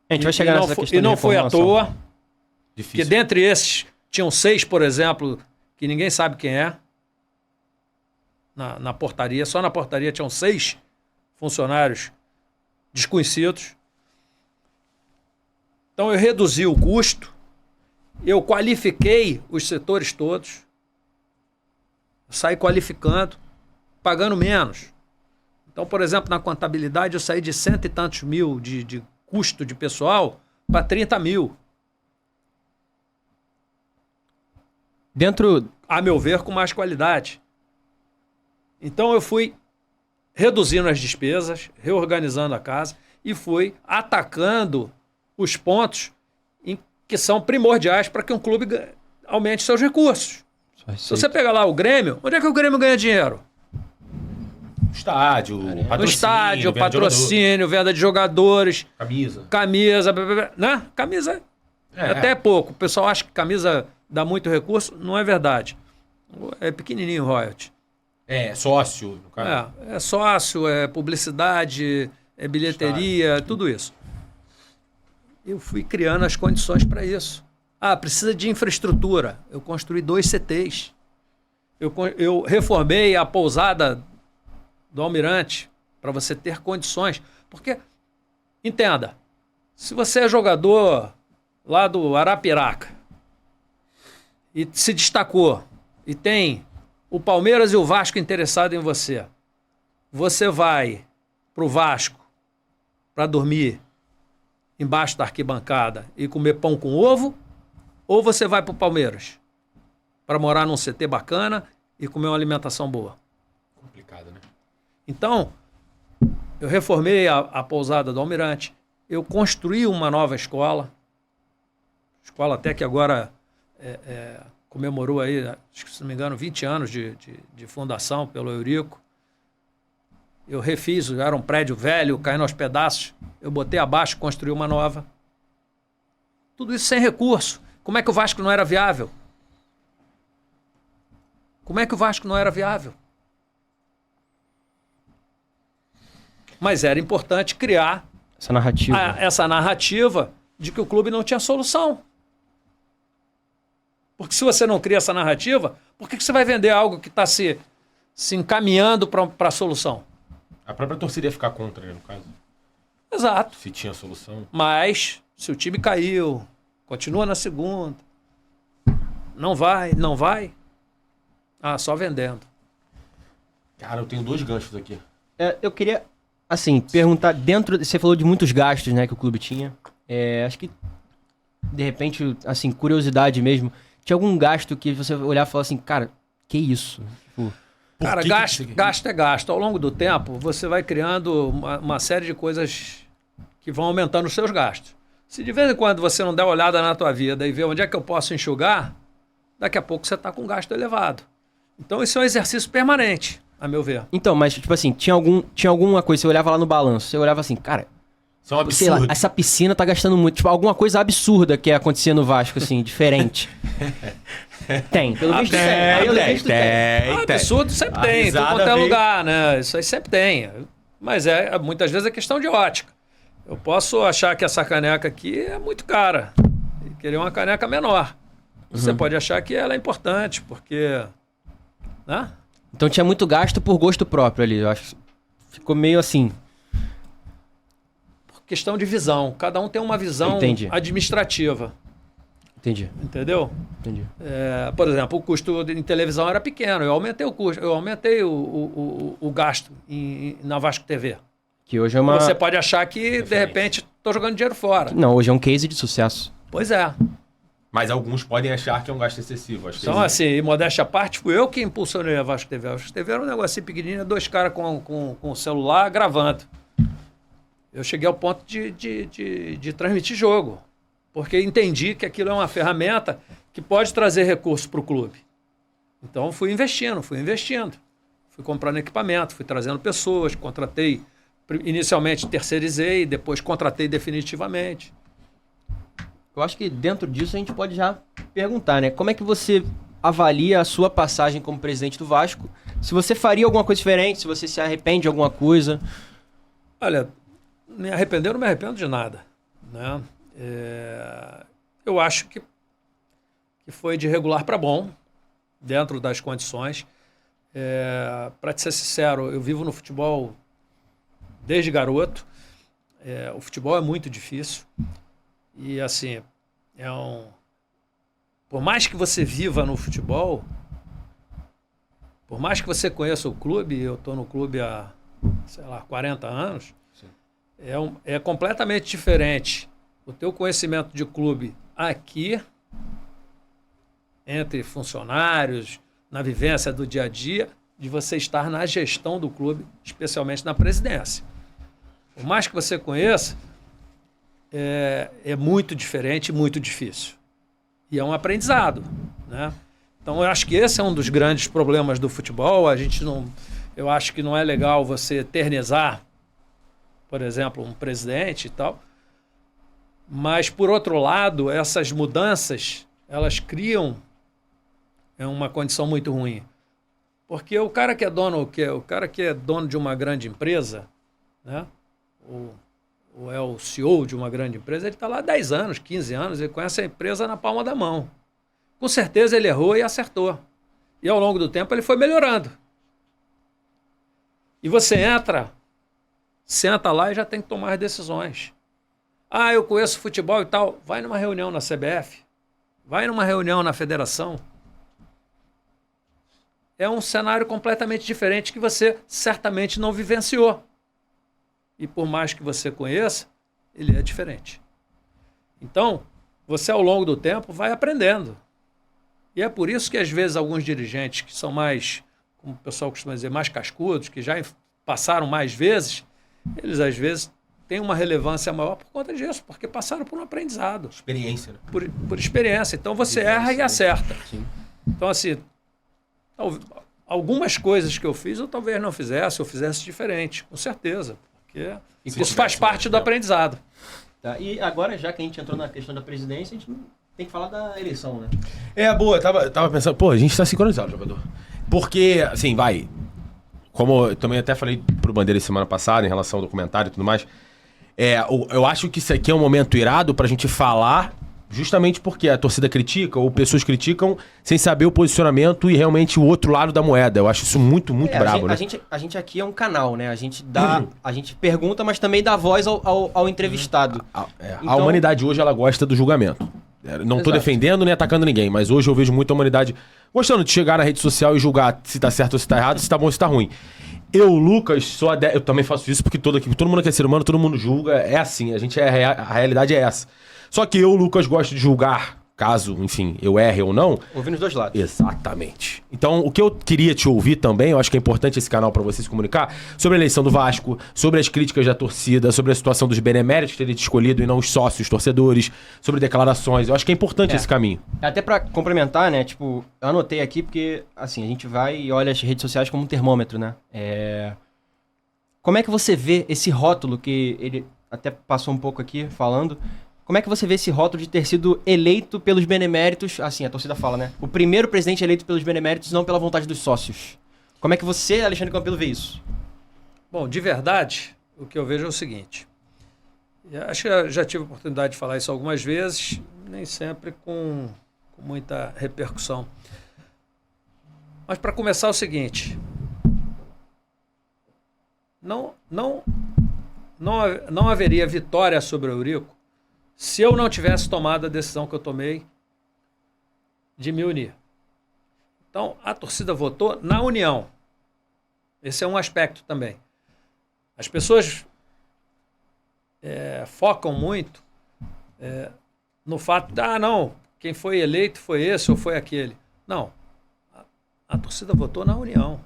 A gente vai chegar nessa questão. E não foi à toa. Difícil. Que dentre esses, tinham 6, por exemplo, que ninguém sabe quem é. na portaria. Só na portaria tinham 6 funcionários desconhecidos. Então eu reduzi o custo, eu qualifiquei os setores todos, saí qualificando, pagando menos. Então, por exemplo, na contabilidade eu saí de 100 e tantos mil de custo de pessoal para 30 mil. Dentro... A meu ver, com mais qualidade. Então eu fui reduzindo as despesas, reorganizando a casa e fui atacando os pontos que são primordiais para que um clube aumente seus recursos. Se você pegar lá o Grêmio, onde é que o Grêmio ganha dinheiro? Estádio, No estádio, patrocínio, venda de jogadores. Camisa, né? Camisa até é pouco. O pessoal acha que camisa dá muito recurso. Não é verdade. É pequenininho o royalty. É sócio, no caso. É sócio, é publicidade, é bilheteria, tudo isso. Eu fui criando as condições para isso. Precisa de infraestrutura. Eu construí 2 CTs. Eu reformei a pousada do Almirante para você ter condições. Porque, entenda, se você é jogador lá do Arapiraca e se destacou e tem o Palmeiras e o Vasco interessado em você, você vai para o Vasco para dormir embaixo da arquibancada e comer pão com ovo, ou você vai para o Palmeiras para morar num CT bacana e comer uma alimentação boa? Complicado, né? Então, eu reformei a pousada do Almirante, eu construí uma nova escola até que agora comemorou aí, acho que se não me engano, 20 anos de fundação pelo Eurico. Eu refiz, era um prédio velho, caindo aos pedaços, eu botei abaixo, construí uma nova. Tudo isso sem recurso. Como é que o Vasco não era viável? Como é que o Vasco não era viável? Mas era importante criar essa narrativa de que o clube não tinha solução. Porque se você não cria essa narrativa, por que você vai vender algo que está se encaminhando para a solução? A própria torcida ia ficar contra, né, no caso. Exato. Se tinha solução. Mas, se o time caiu, continua na segunda, não vai. Só vendendo. Cara, eu tenho 2 ganchos aqui. Eu queria, assim, perguntar, você falou de muitos gastos, né, que o clube tinha. Acho que, de repente, assim, curiosidade mesmo, tinha algum gasto que você olhar e falar assim, cara, que isso? Tipo, cara, gasto é gasto. Ao longo do tempo, você vai criando uma série de coisas que vão aumentando os seus gastos. Se de vez em quando você não der uma olhada na tua vida e ver onde é que eu posso enxugar, daqui a pouco você está com um gasto elevado. Então, isso é um exercício permanente, a meu ver. Então, mas, tipo assim, tinha alguma coisa, você olhava lá no balanço, você olhava assim, cara, isso é um absurdo. sei lá, essa piscina tá gastando muito. Tipo, alguma coisa absurda que acontecia no Vasco, assim, diferente. Tem, pelo visto tem. Absurdo sempre tem, em todo quanto é lugar, né? Isso aí sempre tem. Mas muitas vezes é questão de ótica. Eu posso achar que essa caneca aqui é muito cara e querer uma caneca menor. Você pode achar que ela é importante, porque... né? Então tinha muito gasto por gosto próprio ali, eu acho. Ficou meio assim. Por questão de visão. Cada um tem uma visão administrativa. Entendi. Entendeu? Entendi. Por exemplo, o custo em televisão era pequeno. Eu aumentei o custo, eu aumentei o gasto na Vasco TV. Que hoje é uma... Você pode achar que, de repente, estou jogando dinheiro fora. Não, hoje é um case de sucesso. Pois é. Mas alguns podem achar que é um gasto excessivo. Acho que então, assim, modéstia à parte, fui eu que impulsionei a Vasco TV. A Vasco TV era um negocinho pequenininho, 2 caras com o celular gravando. Eu cheguei ao ponto de transmitir jogo, porque entendi que aquilo é uma ferramenta que pode trazer recursos para o clube. Então, fui investindo. Fui comprando equipamento, fui trazendo pessoas, contratei... Inicialmente terceirizei, depois contratei definitivamente. Eu acho que dentro disso a gente pode já perguntar, né? Como é que você avalia a sua passagem como presidente do Vasco? Se você faria alguma coisa diferente, se você se arrepende de alguma coisa? Olha, me arrepender, eu não me arrependo de nada, né? Eu acho que foi de regular para bom, dentro das condições. Para te ser sincero, eu vivo no futebol desde garoto. O futebol é muito difícil. E, assim, por mais que você viva no futebol, por mais que você conheça o clube, eu estou no clube há, sei lá, 40 anos, é completamente diferente o teu conhecimento de clube aqui, entre funcionários, na vivência do dia a dia, de você estar na gestão do clube, especialmente na presidência. Por mais que você conheça, é muito diferente e muito difícil. E é um aprendizado, né? Então, eu acho que esse é um dos grandes problemas do futebol. Eu acho que não é legal você eternizar, por exemplo, um presidente e tal. Mas, por outro lado, essas mudanças, elas criam uma condição muito ruim. Porque o cara que é dono de uma grande empresa, né? Ou é o CEO de uma grande empresa, ele está lá há 10 anos, 15 anos, ele conhece a empresa na palma da mão. Com certeza ele errou e acertou. E ao longo do tempo ele foi melhorando. E você senta lá e já tem que tomar as decisões. Ah, eu conheço futebol e tal. Vai numa reunião na CBF. Vai numa reunião na federação. É um cenário completamente diferente que você certamente não vivenciou. E por mais que você conheça, ele é diferente. Então, você ao longo do tempo vai aprendendo. E é por isso que às vezes alguns dirigentes que são mais, como o pessoal costuma dizer, mais cascudos, que já passaram mais vezes, eles às vezes têm uma relevância maior por conta disso, porque passaram por um aprendizado. Experiência, né? Por experiência. Então você erra e acerta. Sim. Então, assim, algumas coisas que eu fiz eu talvez não fizesse, ou fizesse diferente, com certeza. Porque isso faz parte do aprendizado. Tá, e agora, já que a gente entrou na questão da presidência, a gente tem que falar da eleição, né? Boa, tava pensando, pô, a gente tá sincronizado, jogador. Porque, assim, como eu também até falei pro Bandeira semana passada, em relação ao documentário e tudo mais, eu acho que isso aqui é um momento irado pra gente falar, justamente porque a torcida critica, ou pessoas criticam, sem saber o posicionamento e realmente o outro lado da moeda. Eu acho isso muito, muito brabo, né? A gente aqui é um canal, né? A gente a gente pergunta, mas também dá voz ao entrevistado. A humanidade hoje, ela gosta do julgamento. Não tô defendendo nem atacando ninguém, mas hoje eu vejo muita humanidade gostando de chegar na rede social e julgar se tá certo ou se tá errado, se tá bom ou se tá ruim. Lucas, eu também faço isso porque todo mundo que é ser humano, todo mundo julga. É assim, a realidade é essa. Só que Lucas, gosto de julgar, caso, enfim, eu erre ou não. Ouvir nos dois lados. Exatamente. Então, o que eu queria te ouvir também, eu acho que é importante esse canal pra você se comunicar, sobre a eleição do Vasco, sobre as críticas da torcida, sobre a situação dos beneméritos terem te escolhido e não os sócios, torcedores, sobre declarações. Eu acho que é importante esse caminho. Até pra complementar, né, tipo, eu anotei aqui porque, assim, a gente vai e olha as redes sociais como um termômetro, né? Como é que você vê esse rótulo que ele até passou um pouco aqui falando? Como é que você vê esse rótulo de ter sido eleito pelos beneméritos, assim, a torcida fala, né? O primeiro presidente eleito pelos beneméritos, não pela vontade dos sócios. Como é que você, Alexandre Campelo, vê isso? Bom, de verdade, o que eu vejo é o seguinte. Acho que eu já tive a oportunidade de falar isso algumas vezes, nem sempre com muita repercussão. Mas para começar é o seguinte. Não haveria vitória sobre o Eurico se eu não tivesse tomado a decisão que eu tomei de me unir. Então, a torcida votou na união. Esse é um aspecto também. As pessoas focam muito no fato de, não, quem foi eleito foi esse ou foi aquele. Não. A torcida votou na união.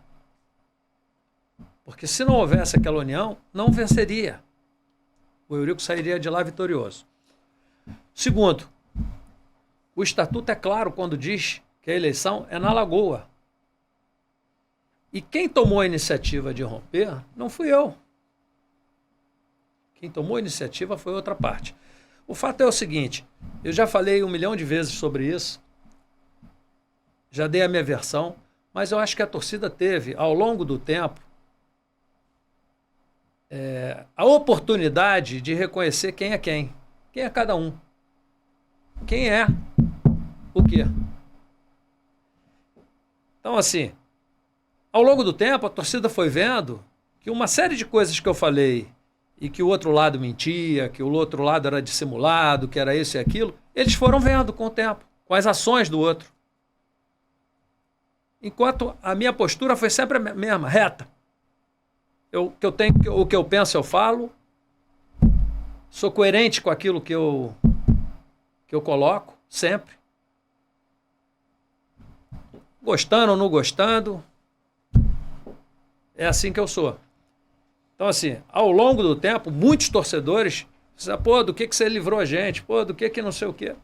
Porque se não houvesse aquela união, não venceria. O Eurico sairia de lá vitorioso. Segundo, o estatuto é claro quando diz que a eleição é na Lagoa. E quem tomou a iniciativa de romper não fui eu. Quem tomou a iniciativa foi outra parte. O fato é o seguinte, eu já falei 1 milhão de vezes sobre isso, já dei a minha versão, mas eu acho que a torcida teve, ao longo do tempo, a oportunidade de reconhecer quem é cada um. Quem é o quê? Então, assim, Ao longo do tempo, a torcida foi vendo que uma série de coisas que eu falei e que o outro lado mentia, que o outro lado era dissimulado, que era isso e aquilo, eles foram vendo com o tempo, com as ações do outro. Enquanto a minha postura foi sempre a mesma, reta. O que eu penso, eu falo. Sou coerente com aquilo que eu coloco, sempre. Gostando ou não gostando, é assim que eu sou. Então, assim, ao longo do tempo, muitos torcedores dizem, pô, do que você livrou a gente? Pô, do que não sei o quê?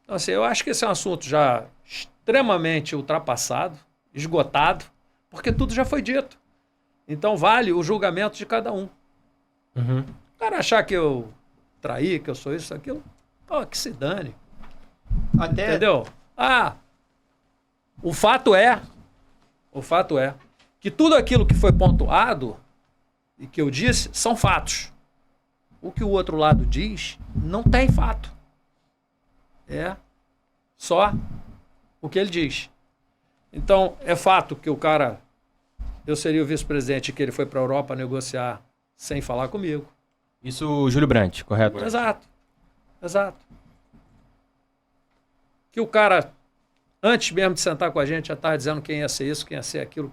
Então, assim, eu acho que esse é um assunto já extremamente ultrapassado, esgotado, porque tudo já foi dito. Então, vale o julgamento de cada um. Uhum. O cara achar que eu traí, que eu sou isso, aquilo, pô, que se dane. Até... Entendeu? O fato é que tudo aquilo que foi pontuado e que eu disse são fatos. O que o outro lado diz não tem fato. É só o que ele diz. Então, é fato que o cara... Eu seria o vice-presidente que ele foi para a Europa negociar sem falar comigo. Isso, o Júlio Brandt, correto? Exato. Que o cara, antes mesmo de sentar com a gente, já estava dizendo quem ia ser isso, quem ia ser aquilo,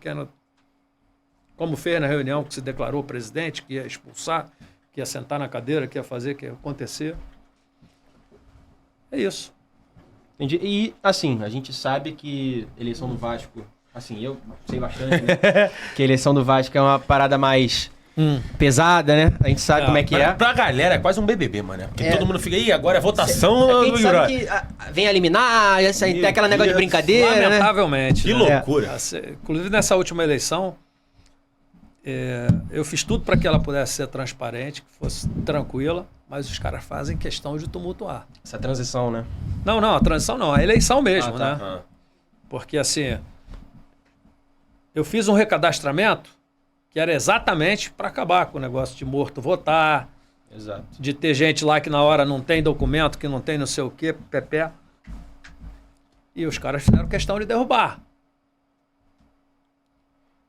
como fez na reunião que se declarou presidente, que ia expulsar, que ia sentar na cadeira, que ia fazer, que ia acontecer. É isso. Entendi. E, assim, a gente sabe que eleição do Vasco... Assim, eu sei bastante, né? Que a eleição do Vasco é uma parada mais pesada, né? A gente sabe como é que é. Pra galera é quase um BBB, mano. Porque todo mundo fica aí, agora é votação. A gente sabe que vem a eliminar, tem aquela negócio de brincadeira, Lamentavelmente. Né? Que loucura. Inclusive, nessa última eleição, eu fiz tudo para que ela pudesse ser transparente, que fosse tranquila, mas os caras fazem questão de tumultuar. Essa transição, né? Não, a transição não, a eleição mesmo, tá. né? Porque, assim... Eu fiz um recadastramento que era exatamente para acabar com o negócio de morto votar, Exato. De ter gente lá que na hora não tem documento, que não tem não sei o quê, pepé. E os caras fizeram questão de derrubar.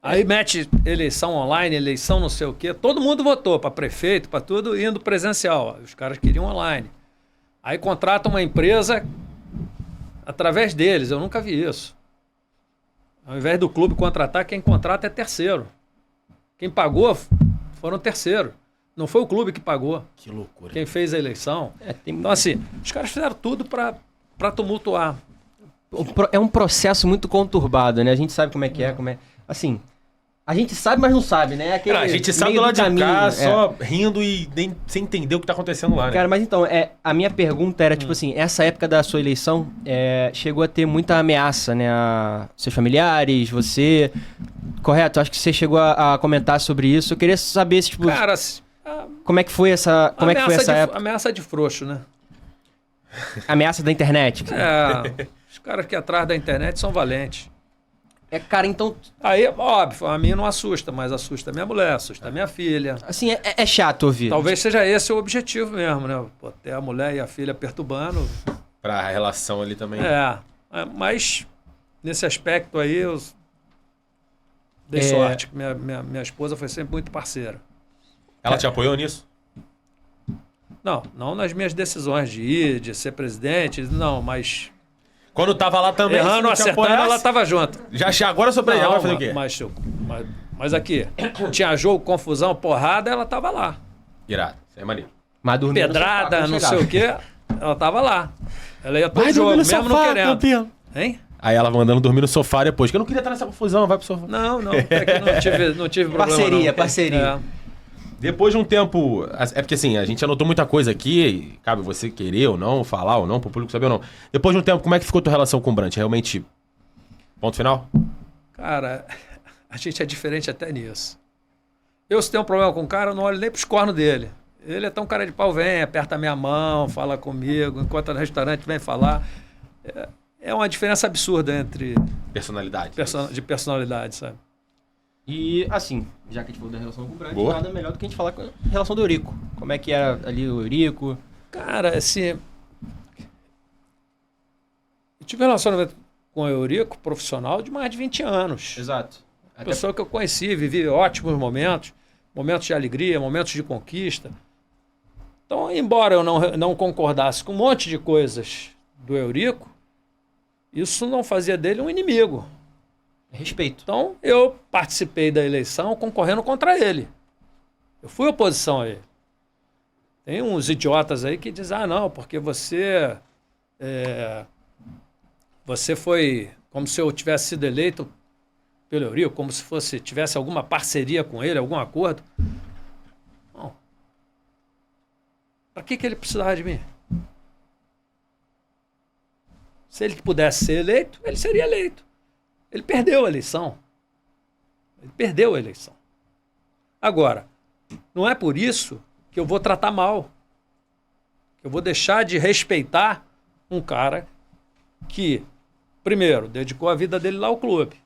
Aí mete eleição online, eleição não sei o quê. Todo mundo votou para prefeito, para tudo, indo presencial. Os caras queriam online. Aí contrata uma empresa através deles. Eu nunca vi isso. Ao invés do clube contratar, quem contrata é terceiro. Quem pagou foram terceiro. Não foi o clube que pagou. Que loucura. Quem fez a eleição. Então, assim, os caras fizeram tudo para tumultuar. É um processo muito conturbado, né? A gente sabe como é que é, Assim, a gente sabe, mas não sabe, né? A gente sabe do lado de cá, só rindo e nem sem entender o que tá acontecendo lá, né? Cara, mas então, a minha pergunta era, tipo assim, essa época da sua eleição chegou a ter muita ameaça, né? A seus familiares, você... Correto? Acho que você chegou a comentar sobre isso. Eu queria saber se, tipo... Cara, como é que foi essa época? Ameaça de frouxo, né? Ameaça da internet. Os caras que atrás da internet são valentes. Cara, então... Aí, óbvio, a mim não assusta, mas assusta a minha mulher, assusta a minha filha. Assim, é chato ouvir. Talvez seja esse o objetivo mesmo, né? Pô, ter a mulher e a filha perturbando. Pra relação ali também. Mas nesse aspecto aí eu dei sorte. Minha esposa foi sempre muito parceira. Ela te apoiou nisso? Não nas minhas decisões de ir, de ser presidente, não, mas... Quando tava lá também... Errando, acertando, ela tava junto. Agora sobre ela vai fazer o quê? Mas aqui, tinha jogo, confusão, porrada, ela tava lá. Irado, isso é maneiro. Pedrada, não sei o quê, ela tava lá. Ela ia todo jogo, mesmo não querendo. Campeão. Hein? Aí ela mandando dormir no sofá depois, que eu não queria estar nessa confusão, vai pro sofá. Não, até que não tive problema. Parceria. Depois de um tempo... É porque assim, a gente anotou muita coisa aqui, cabe você querer ou não, falar ou não, pro público saber ou não. Depois de um tempo, como é que ficou a tua relação com o Brandt? Realmente, ponto final? Cara, a gente é diferente até nisso. Eu, se tenho um problema com o cara, eu não olho nem pros cornos dele. Ele é tão cara de pau, vem, aperta a minha mão, fala comigo, enquanto no restaurante vem falar. É uma diferença absurda entre... Personalidade. De personalidade, sabe? E, assim, já que a gente falou da relação com o Brandt, Boa. nada melhor do que a gente falar com a relação do Eurico. Como é que era ali o Eurico? Cara, assim... Eu tive relacionamento com o Eurico, profissional de mais de 20 anos. Exato. Até Pessoa que eu conheci, vivi ótimos momentos, momentos de alegria, momentos de conquista. Então, embora eu não concordasse com um monte de coisas do Eurico, isso não fazia dele um inimigo. respeito. Então, eu participei da eleição concorrendo contra ele. Eu fui oposição a ele. Tem uns idiotas aí que dizem, não, porque você foi como se eu tivesse sido eleito pelo Eurico, como se tivesse alguma parceria com ele, algum acordo. Não. Para que ele precisava de mim? Se ele pudesse ser eleito, ele seria eleito. Ele perdeu a eleição. Ele perdeu a eleição. Agora, não é por isso que eu vou tratar mal. Que eu vou deixar de respeitar um cara que, primeiro, dedicou a vida dele lá ao clube.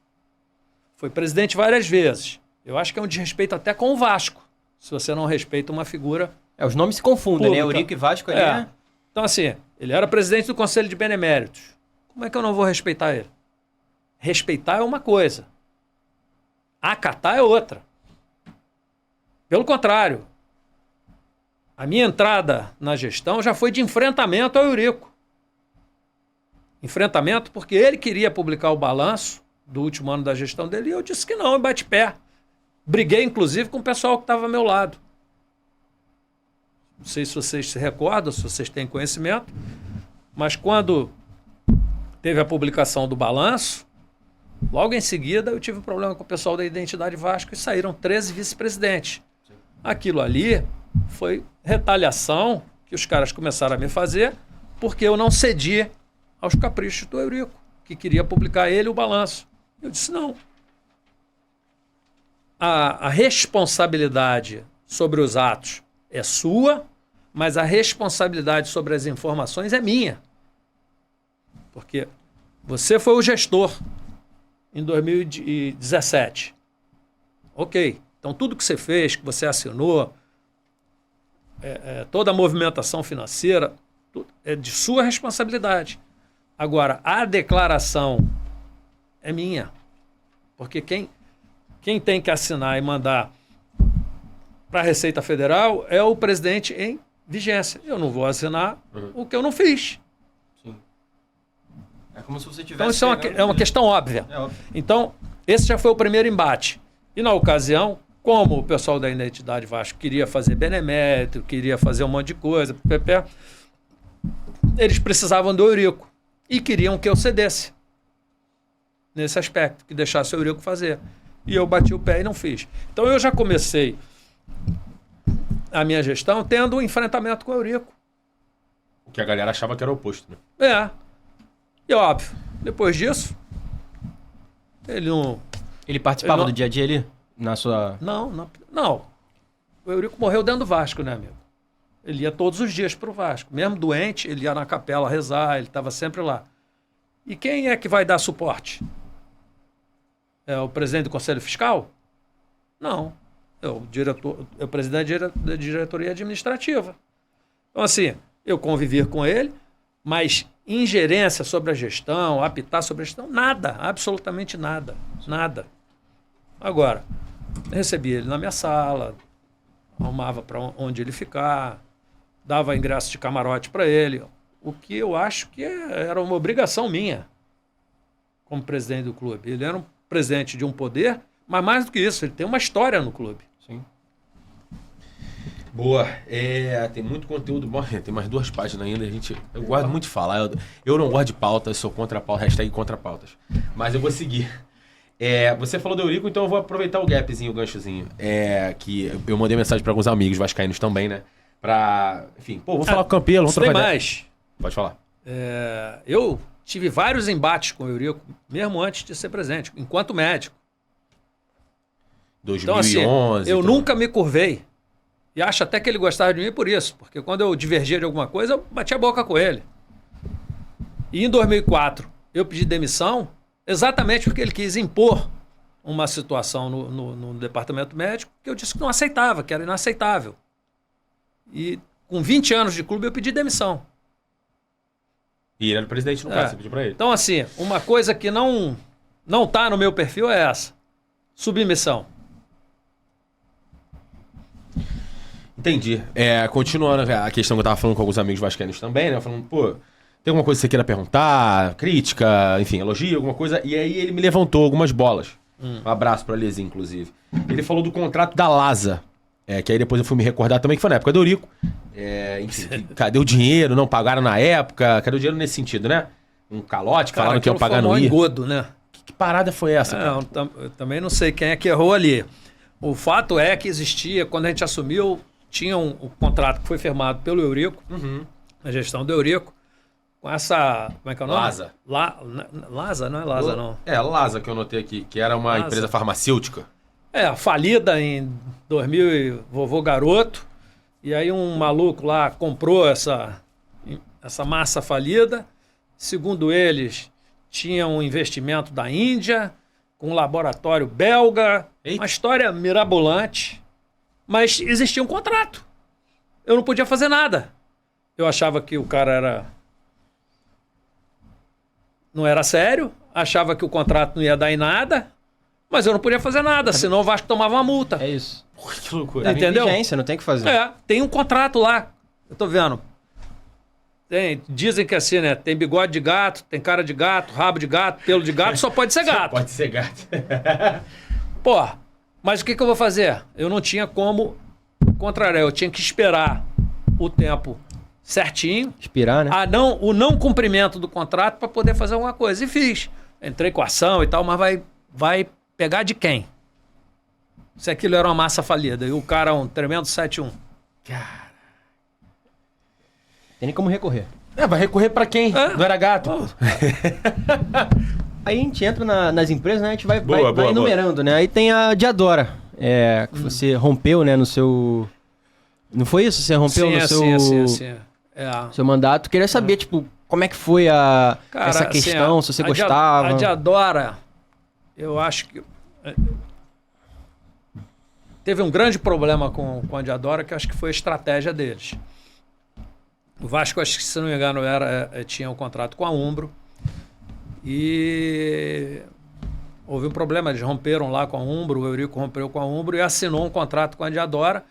Foi presidente várias vezes. Eu acho que é um desrespeito até com o Vasco, se você não respeita uma figura Os nomes se confundem, pública. né? Eurico e Vasco ali, né? Então, assim, ele era presidente do Conselho de Beneméritos. Como é que eu não vou respeitar ele? Respeitar é uma coisa. Acatar é outra. Pelo contrário, a minha entrada na gestão já foi de enfrentamento ao Eurico. Enfrentamento porque ele queria publicar o balanço do último ano da gestão dele e eu disse que não, em bate-pé. Briguei, inclusive, com o pessoal que estava ao meu lado. Não sei se vocês se recordam, se vocês têm conhecimento, mas quando teve a publicação do balanço, logo em seguida eu tive um problema com o pessoal da Identidade Vasco e saíram 13 vice-presidentes. Aquilo ali foi retaliação que os caras começaram a me fazer porque eu não cedi aos caprichos do Eurico, que queria publicar ele o balanço. Eu disse não. A responsabilidade sobre os atos é sua, mas a responsabilidade sobre as informações é minha. Porque você foi o gestor em 2017. Ok. Então, tudo que você fez, que você assinou, toda a movimentação financeira, é de sua responsabilidade. Agora, a declaração é minha. Porque quem tem que assinar e mandar para a Receita Federal é o presidente em vigência. Eu não vou assinar o que eu não fiz. Sim. É como se você tivesse... Então, isso é uma questão óbvia. É óbvio. Então, esse já foi o primeiro embate. E, na ocasião, como o pessoal da Identidade Vasco queria fazer benemérito, queria fazer um monte de coisa, eles precisavam do Eurico. E queriam que eu cedesse nesse aspecto, que deixasse o Eurico fazer. E eu bati o pé e não fiz. Então, eu já comecei a minha gestão tendo um enfrentamento com o Eurico. O que a galera achava que era o oposto, né? E óbvio, depois disso, ele não... Ele participava Eu não- do dia a dia ali? Na sua... Não. O Eurico morreu dentro do Vasco, né, amigo? Ele ia todos os dias pro Vasco. Mesmo doente, ele ia na capela rezar, ele estava sempre lá. E quem é que vai dar suporte? É o presidente do Conselho Fiscal? Não. É o presidente da diretoria administrativa. Então, assim, eu convivi com ele, mas ingerência sobre a gestão, apitar sobre a gestão, nada, absolutamente nada. Nada. Agora, eu recebia ele na minha sala, arrumava para onde ele ficar, dava ingresso de camarote para ele, o que eu acho que era uma obrigação minha como presidente do clube. Ele era um presidente de um poder, mas mais do que isso, ele tem uma história no clube. Sim. Boa. Tem muito conteúdo bom. Tem mais 2 páginas ainda. Eu gosto muito de falar. Eu não gosto de pautas, sou contra pautas, hashtag contra pautas. Mas eu vou seguir. Você falou do Eurico, então eu vou aproveitar o gapzinho, o ganchozinho. Que eu mandei mensagem para alguns amigos vascaínos também, né? Enfim, vou falar com o Campelo, vamos Tem trocar ideia. mais. Pode falar. Eu tive vários embates com o Eurico, mesmo antes de ser presidente, enquanto médico. 2011. Então, assim, eu então. nunca me curvei. E acho até que ele gostava de mim por isso. Porque quando eu divergia de alguma coisa, eu batia a boca com ele. E em 2004, eu pedi demissão exatamente porque ele quis impor uma situação no departamento médico que eu disse que não aceitava, que era inaceitável. E com 20 anos de clube, eu pedi demissão. E ele era o presidente no caso, você pediu pra ele. Então, assim, uma coisa que não tá no meu perfil é essa. Submissão. Entendi. Continuando a questão que eu tava falando com alguns amigos vascaínos também, né? Falando, pô, tem alguma coisa que você queira perguntar? Crítica, enfim, elogio, alguma coisa. E aí ele me levantou algumas bolas. Um abraço pro Alezinho, inclusive. Ele falou do contrato da Lasa. Que aí depois eu fui me recordar também, que foi na época do Eurico. Enfim, cadê o dinheiro? Não pagaram na época? Cadê o dinheiro nesse sentido, né? Um calote, falaram que iam pagar no I. Engodo, né? Que parada foi essa? Eu também não sei quem é que errou ali. O fato é que existia, quando a gente assumiu, tinha um contrato que foi firmado pelo Eurico, a gestão do Eurico, com essa... Como é que é o nome? Lasa. Lasa? Não é Lasa, não. Lasa que eu notei aqui, que era uma empresa farmacêutica. Falida em 2000, vovô garoto. E aí um maluco lá comprou essa massa falida. Segundo eles, tinha um investimento da Índia, com um laboratório belga. Eita. Uma história mirabolante. Mas existia um contrato. Eu não podia fazer nada. Eu achava que o cara não era sério. Achava que o contrato não ia dar em nada. Mas eu não podia fazer nada, senão o Vasco tomava uma multa. É isso. Porra, que loucura. Entendeu? Vigência, não tem o que fazer. Tem um contrato lá. Eu tô vendo. Dizem que assim, né? Tem bigode de gato, tem cara de gato, rabo de gato, pelo de gato, só pode ser gato. Pode ser gato. Pô, mas o que eu vou fazer? Eu não tinha como contrariar, eu tinha que esperar o tempo certinho. Expirar, né? O não cumprimento do contrato para poder fazer alguma coisa. E fiz. Entrei com ação e tal, mas vai pegar de quem? Se aquilo era uma massa falida e o cara um tremendo 7-1. Cara. Tem nem como recorrer. Vai recorrer pra quem? Não era gato. Aí a gente entra nas empresas, né? A gente vai enumerando, boa. né? Aí tem a Diadora. Que você rompeu, né? No seu... Não foi isso? Você rompeu no seu... Sim. Seu mandato. Queria saber, tipo, como é que foi essa questão, se você gostava. A Diadora, eu acho que... Teve um grande problema com a Diadora, que eu acho que foi a estratégia deles. O Vasco, acho que, se não me engano, tinha um contrato com a Umbro. E houve um problema, eles romperam lá com a Umbro, o Eurico rompeu com a Umbro e assinou um contrato com a Diadora.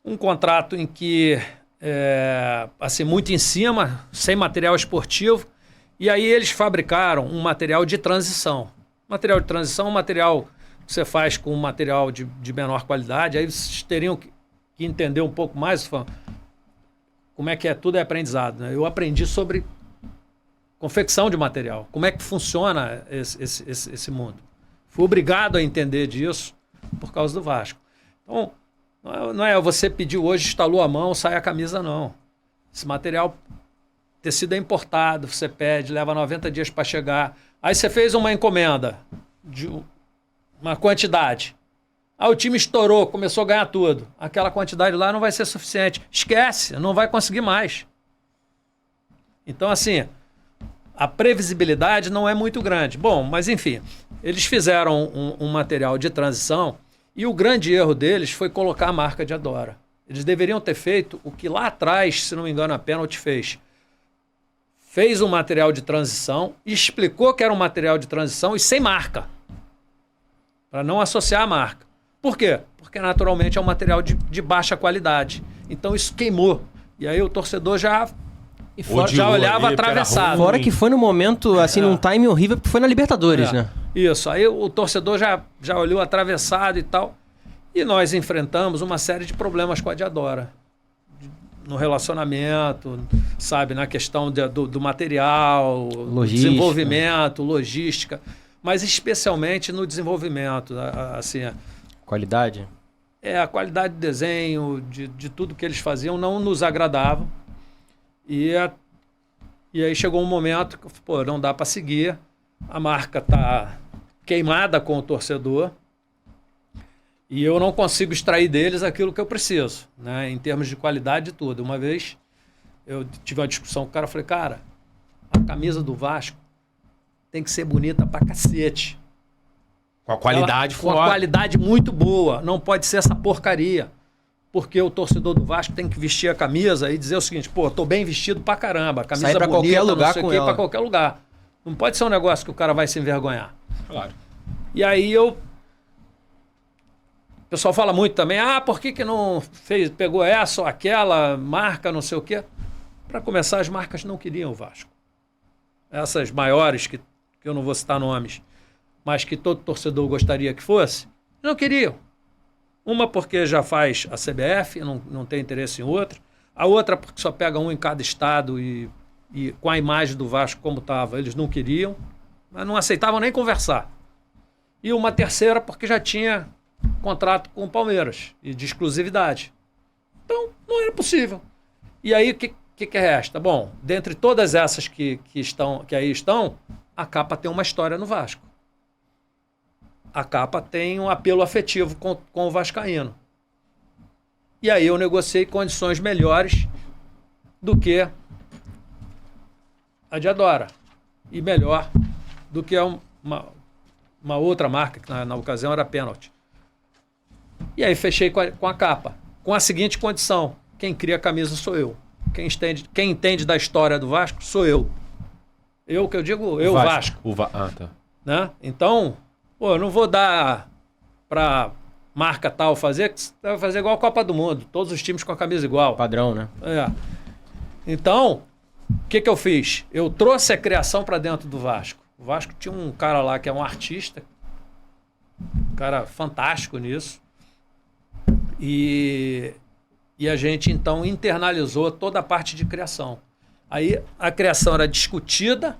Um contrato em que, assim, muito em cima, sem material esportivo. E aí eles fabricaram um material de transição. Material de transição é um material que você faz com um material de menor qualidade. Aí vocês teriam que entender um pouco mais como é que tudo é aprendizado, né? Eu aprendi sobre confecção de material, como é que funciona esse mundo. Fui obrigado a entender disso por causa do Vasco. Então, não é você pediu hoje, estalou a mão, sai a camisa, não. Esse material, tecido é importado, você pede, leva 90 dias para chegar. Aí você fez uma encomenda de uma quantidade. Aí o time estourou, começou a ganhar tudo. Aquela quantidade lá não vai ser suficiente. Esquece, não vai conseguir mais. Então, assim, a previsibilidade não é muito grande. Bom, mas enfim, eles fizeram um material de transição e o grande erro deles foi colocar a marca Diadora. Eles deveriam ter feito o que lá atrás, se não me engano, a Pênalti fez. Fez um material de transição, explicou que era um material de transição e sem marca. Para não associar a marca. Por quê? Porque naturalmente é um material de baixa qualidade. Então isso queimou. E aí o torcedor já olhava atravessado. Fora que foi no momento, assim, num time horrível, porque foi na Libertadores, né? Isso. Aí o torcedor já olhou atravessado e tal. E nós enfrentamos uma série de problemas com a Diadora. No relacionamento, sabe? Na questão do material, desenvolvimento, logística. Mas especialmente no desenvolvimento, assim... Qualidade? A qualidade do desenho, de tudo que eles faziam, não nos agradava. E aí chegou um momento que, não dá para seguir. A marca está queimada com o torcedor. E eu não consigo extrair deles aquilo que eu preciso, né? Em termos de qualidade e tudo. Uma vez eu tive uma discussão com o cara, falei, cara, a camisa do Vasco tem que ser bonita pra cacete. Com a qualidade com a qualidade muito boa. Não pode ser essa porcaria. porque o torcedor do Vasco tem que vestir a camisa e dizer o seguinte, pô, tô bem vestido pra caramba, a camisa Sai pra bonita, qualquer lugar não sei o com quê, ela. pra qualquer lugar. Não pode ser um negócio que o cara vai se envergonhar. Claro. E aí o pessoal fala muito também, por que não pegou essa ou aquela marca, não sei o quê. Para começar, as marcas não queriam o Vasco. Essas maiores, que eu não vou citar nomes, mas que todo torcedor gostaria que fosse, não queriam. Uma porque já faz a CBF, não tem interesse em outra. A outra porque só pega um em cada estado e com a imagem do Vasco como estava, eles não queriam, mas não aceitavam nem conversar. E uma terceira porque já tinha contrato com o Palmeiras e de exclusividade. Então, não era possível. E aí, o que resta? Bom, dentre todas essas que aí estão, a capa tem uma história no Vasco. A capa tem um apelo afetivo com o vascaíno. E aí eu negociei condições melhores do que a de Adora. E melhor do que uma outra marca, que na ocasião era Pênalti. E aí fechei com a capa. Com a seguinte condição. Quem cria a camisa sou eu. Quem entende da história do Vasco sou eu. Eu que eu digo, eu Vasco. Tá. Né? Então, eu não vou dar pra marca tal fazer, que vai fazer igual a Copa do Mundo. Todos os times com a camisa igual. Padrão, né? Então, o que eu fiz? Eu trouxe a criação para dentro do Vasco. O Vasco tinha um cara lá que é um artista, um cara fantástico nisso. E a gente, então, internalizou toda a parte de criação. Aí a criação era discutida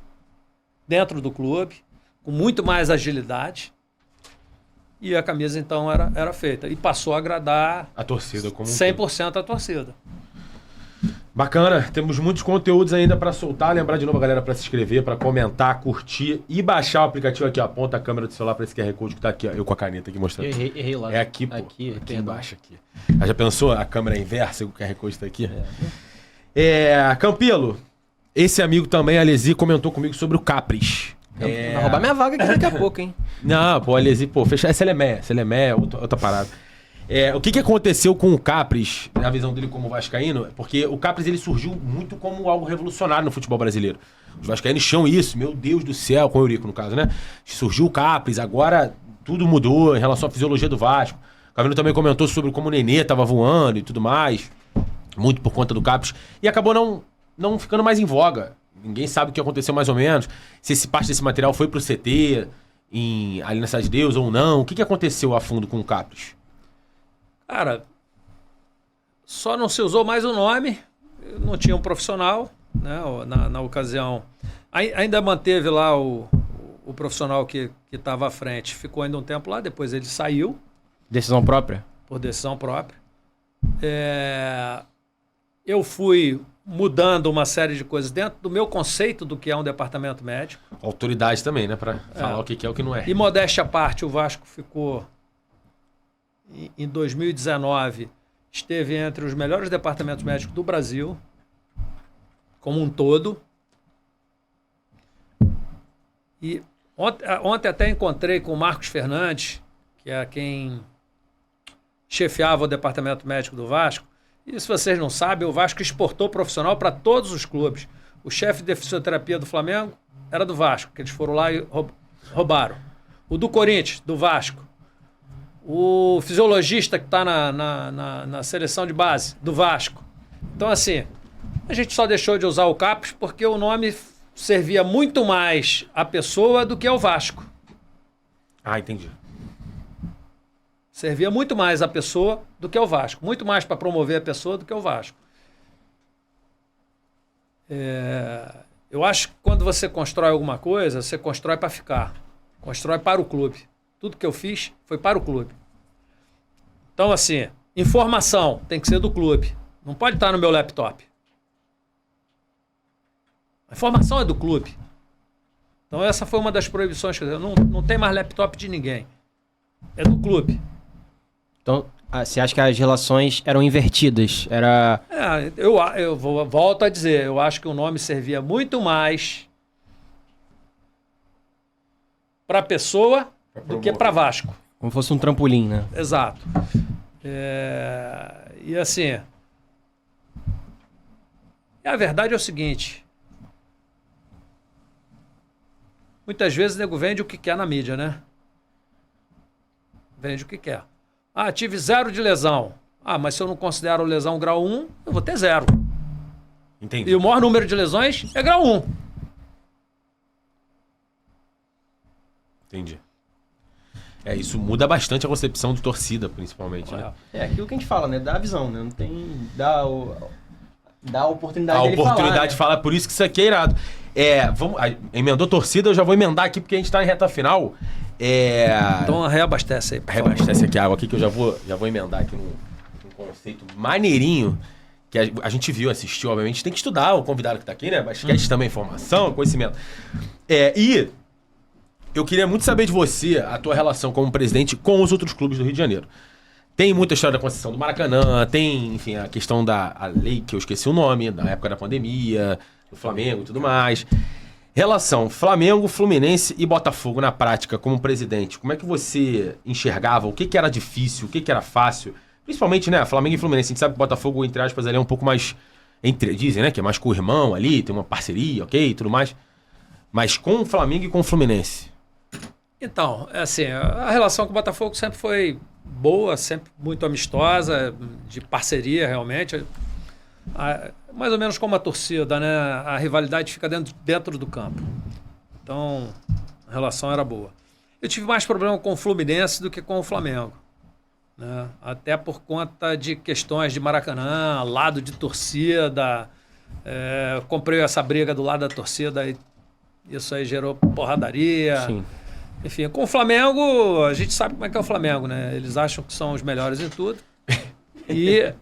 dentro do clube, com muito mais agilidade. E a camisa, então, era feita. E passou a agradar A torcida como 100% a torcida. Bacana, temos muitos conteúdos ainda pra soltar. Lembrar de novo a galera pra se inscrever, pra comentar, curtir e baixar o aplicativo aqui. Ó, aponta a câmera do celular pra esse QR Code que tá aqui, ó. Eu com a caneta aqui mostrando. Errei lá. É aqui, pô. Aqui embaixo. Aqui. Já pensou a câmera inversa e o QR Code tá aqui? Campelo, esse amigo também, Alesi, comentou comigo sobre o Capris. Vai roubar minha vaga aqui daqui a pouco, hein? Não, pô, Alesi, fechar. Selemé, outra parada. O que aconteceu com o Capris, na visão dele como vascaíno? Porque o Capris ele surgiu muito como algo revolucionário no futebol brasileiro. Os vascaínos tinham isso, meu Deus do céu, com o Eurico no caso, né? Surgiu o Capris, agora tudo mudou em relação à fisiologia do Vasco. O Cavino também comentou sobre como o Nenê tava voando e tudo mais, muito por conta do Capris, e acabou não ficando mais em voga. Ninguém sabe o que aconteceu mais ou menos, se esse parte desse material foi pro CT, ali na Cidade de Deus ou não. O que aconteceu a fundo com o Capris? Cara, só não se usou mais o nome, não tinha um profissional, né, na ocasião. Ainda manteve lá o profissional que estava à frente, ficou ainda um tempo lá, depois ele saiu. Decisão própria? Por decisão própria. Eu fui mudando uma série de coisas dentro do meu conceito do que é um departamento médico. Autoridade também, né, para falar o que é o que não é. E modéstia à parte, o Vasco ficou... Em 2019, esteve entre os melhores departamentos médicos do Brasil, como um todo. E ontem até encontrei com o Marcos Fernandes, que é quem chefiava o departamento médico do Vasco. E se vocês não sabem, o Vasco exportou profissional para todos os clubes. O chefe de fisioterapia do Flamengo era do Vasco, que eles foram lá e roubaram. O do Corinthians, do Vasco. O fisiologista que está na seleção de base do Vasco. Então, assim, a gente só deixou de usar o Capris porque o nome servia muito mais à pessoa do que ao Vasco. Ah, entendi. Servia muito mais à pessoa do que ao Vasco. Muito mais para promover a pessoa do que ao Vasco. Eu acho que quando você constrói alguma coisa, você constrói para ficar. Constrói para o clube. Tudo que eu fiz foi para o clube. Então, assim, informação tem que ser do clube. Não pode estar no meu laptop. A informação é do clube. Então, essa foi uma das proibições. Quer dizer, não tem mais laptop de ninguém. É do clube. Então, você acha que as relações eram invertidas? Eu volto a dizer, eu acho que o nome servia muito mais para a pessoa do que para Vasco. Como fosse um trampolim, né? Exato. E assim, a verdade é o seguinte, muitas vezes o nego vende o que quer na mídia, né? Vende o que quer. Ah, tive 0 de lesão. Ah, mas se eu não considero lesão grau 1, eu vou ter 0. Entendi. E o maior número de lesões é grau 1. Entendi. Isso muda bastante a concepção de torcida, principalmente, né? É aquilo que a gente fala, né? Dá a visão, né? Não tem... Dá a oportunidade A dele oportunidade de falar, falar, por isso que isso aqui é irado. Emendou torcida, eu já vou emendar aqui, porque a gente tá em reta final. Então reabastece aí. Reabastece aqui a água aqui, que eu já vou emendar aqui num conceito maneirinho, que a gente viu, assistiu, obviamente. Tem que estudar o convidado que tá aqui, né? Basquete também, informação, conhecimento. E eu queria muito saber de você, a tua relação como presidente com os outros clubes do Rio de Janeiro. Tem muita história da concessão do Maracanã, tem, enfim, a questão da lei, que eu esqueci o nome, da época da pandemia, do Flamengo e tudo mais. Relação Flamengo, Fluminense e Botafogo na prática, como presidente, como é que você enxergava? O que era difícil, o que era fácil? Principalmente, né, Flamengo e Fluminense. A gente sabe que o Botafogo, entre aspas, ali é um pouco mais... dizem, né, que é mais com o irmão ali, tem uma parceria, ok, e tudo mais. Mas com o Flamengo e com o Fluminense? Então, assim, a relação com o Botafogo sempre foi boa, sempre muito amistosa, de parceria realmente. Mais ou menos como a torcida, né? A rivalidade fica dentro do campo. Então, a relação era boa. Eu tive mais problema com o Fluminense do que com o Flamengo, né? Até por conta de questões de Maracanã, lado de torcida. Comprei essa briga do lado da torcida e isso aí gerou porradaria. Sim. Enfim, com o Flamengo, a gente sabe como é que é o Flamengo, né? Eles acham que são os melhores em tudo e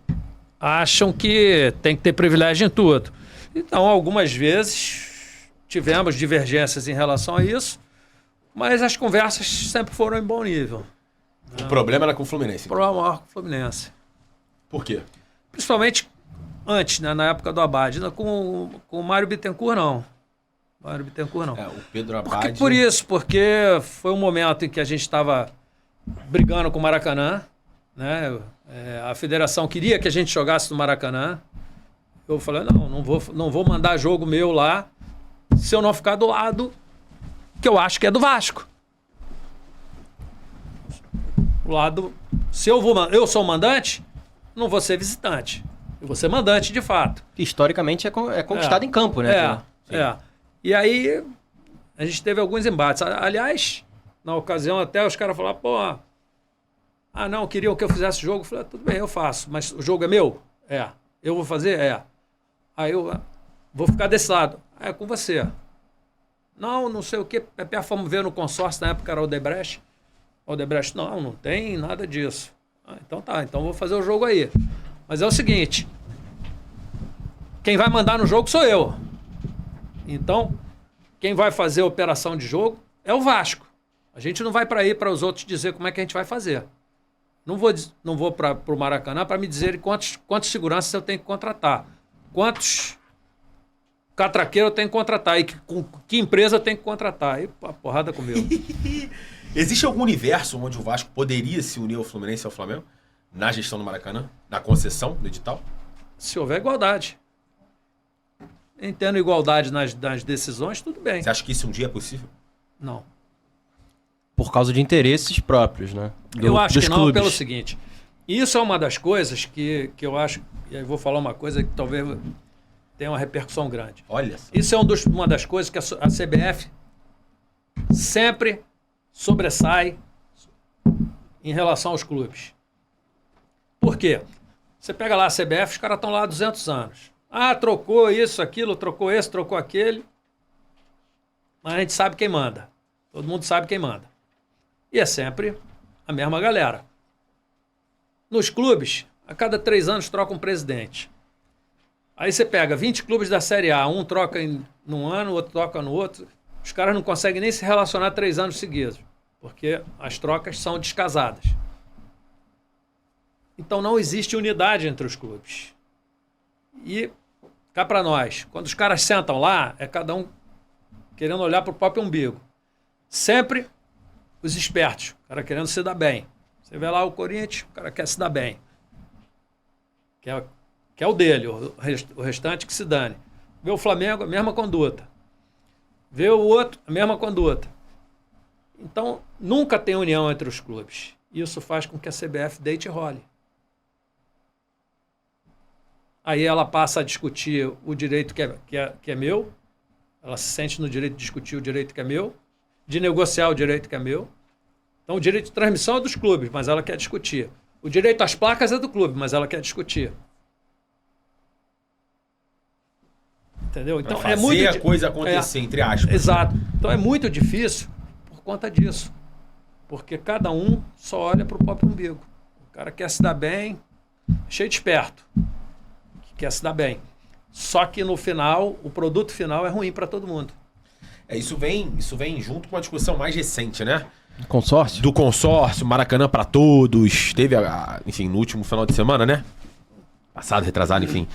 acham que tem que ter privilégio em tudo. Então, algumas vezes tivemos divergências em relação a isso, mas as conversas sempre foram em bom nível. O problema era com o Fluminense. O problema maior com o Fluminense. Por quê? Principalmente antes, né? Na época do Abad. Com o Mário Bittencourt, não. Mário Bittencourt, não. O Pedro Abad... Porque foi um momento em que a gente estava brigando com o Maracanã, né? A federação queria que a gente jogasse no Maracanã. Eu falei, não vou mandar jogo meu lá se eu não ficar do lado que eu acho que é do Vasco. O lado... Se eu sou mandante, não vou ser visitante. Eu vou ser mandante, de fato. Historicamente é conquistado em campo, né? E aí, a gente teve alguns embates. Aliás, na ocasião até os caras falaram, não, queriam que eu fizesse o jogo. Eu falei, tudo bem, eu faço, mas o jogo é meu? Eu vou fazer? Aí eu vou ficar desse lado. É com você. Não sei o quê. Fomos ver no consórcio, na época era o Odebrecht. Odebrecht, não tem nada disso. Então tá, então vou fazer o jogo aí. Mas é o seguinte, quem vai mandar no jogo sou eu. Então, quem vai fazer a operação de jogo é o Vasco. A gente não vai para ir para os outros dizer como é que a gente vai fazer. Não vou para o Maracanã para me dizer quantos seguranças eu tenho que contratar. Quantos catraqueiros eu tenho que contratar. E que empresa eu tenho que contratar. Aí, porrada comigo. Existe algum universo onde o Vasco poderia se unir ao Fluminense e ao Flamengo? Na gestão do Maracanã? Na concessão do edital? Se houver igualdade. Entendo igualdade nas decisões, tudo bem. Você acha que isso um dia é possível? Não. Por causa de interesses próprios, né? Eu acho que não, clubes. pelo seguinte. Isso é uma das coisas que eu acho... E aí vou falar uma coisa que talvez tenha uma repercussão grande. Olha. Isso é uma das coisas que a CBF sempre sobressai em relação aos clubes. Por quê? Você pega lá a CBF, os caras estão lá há 200 anos. Trocou isso, aquilo, trocou esse, trocou aquele. Mas a gente sabe quem manda. Todo mundo sabe quem manda. E é sempre a mesma galera. Nos clubes, a cada 3 anos troca um presidente. Aí você pega 20 clubes da Série A, um troca num ano, o outro troca no outro. Os caras não conseguem nem se relacionar 3 anos seguidos, porque as trocas são descasadas. Então não existe unidade entre os clubes. E cá para nós, quando os caras sentam lá, é cada um querendo olhar para o próprio umbigo. Sempre os espertos, o cara querendo se dar bem. Você vê lá o Corinthians, o cara quer se dar bem. Quer o dele, o restante que se dane. Vê o Flamengo, a mesma conduta. Vê o outro, a mesma conduta. Então, nunca tem união entre os clubes. Isso faz com que a CBF deite e role. Aí ela passa a discutir o direito que é meu. Ela se sente no direito de discutir o direito que é meu, de negociar o direito que é meu. Então, o direito de transmissão é dos clubes, mas ela quer discutir. O direito às placas é do clube, mas ela quer discutir. Entendeu? Então, fazer muito a coisa acontecer, entre aspas. Exato. Então, é muito difícil por conta disso. Porque cada um só olha para o próprio umbigo. O cara quer se dar bem, cheio de esperto, que quer se dar bem. Só que no final, o produto final é ruim para todo mundo. Isso vem junto com a discussão mais recente, né? Consórcio? Do consórcio, Maracanã para todos. Teve, enfim, no último final de semana, né? Passado, retrasado, enfim.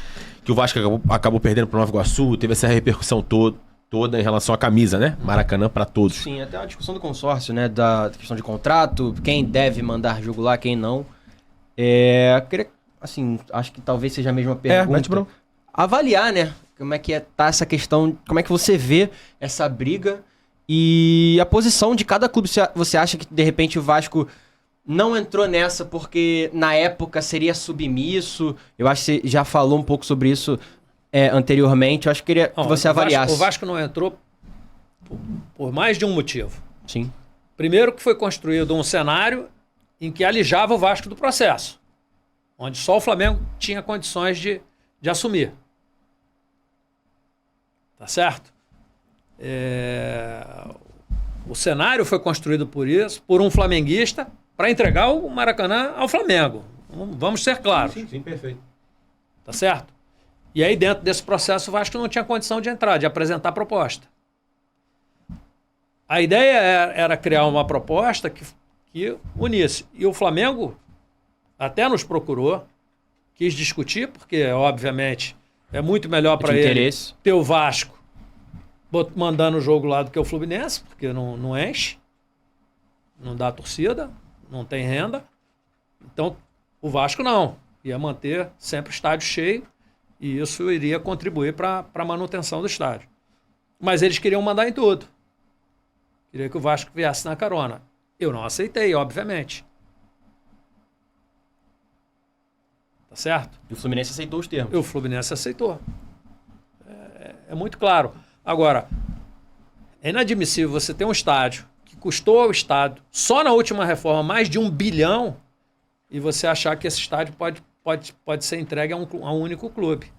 Que o Vasco acabou perdendo pro Nova Iguaçu. Teve essa repercussão toda em relação à camisa, né? Maracanã para todos. Sim, até a discussão do consórcio, né? Da questão de contrato, quem deve mandar jogo lá, quem não. Queria, assim, acho que talvez seja a mesma pergunta. Avaliar, né? Como é que tá essa questão, como é que você vê essa briga e a posição de cada clube. Você acha que, de repente, o Vasco não entrou nessa porque, na época, seria submisso? Eu acho que você já falou um pouco sobre isso anteriormente. Eu acho que queria que você avaliasse. O Vasco não entrou por mais de um motivo. Sim. Primeiro que foi construído um cenário em que alijava o Vasco do processo, onde só o Flamengo tinha condições de assumir. Tá certo? O cenário foi construído por um flamenguista para entregar o Maracanã ao Flamengo. Vamos ser claros. Sim, perfeito. Tá certo? E aí, dentro desse processo, o Vasco não tinha condição de entrar, de apresentar proposta. A ideia era criar uma proposta que unisse. E o Flamengo até nos procurou, quis discutir, porque, obviamente, é muito melhor para ele ter o Vasco mandando o jogo lá do que o Fluminense, porque não enche, não dá torcida, não tem renda. Então, o Vasco não. Ia manter sempre o estádio cheio e isso iria contribuir para a manutenção do estádio. Mas eles queriam mandar em tudo. Queria que o Vasco viesse na carona. Eu não aceitei, obviamente. Tá certo? E o Fluminense aceitou os termos. E o Fluminense aceitou. É muito claro. Agora, é inadmissível você ter um estádio que custou ao Estado, só na última reforma, mais de 1 bilhão, e você achar que esse estádio pode ser entregue a um único clube.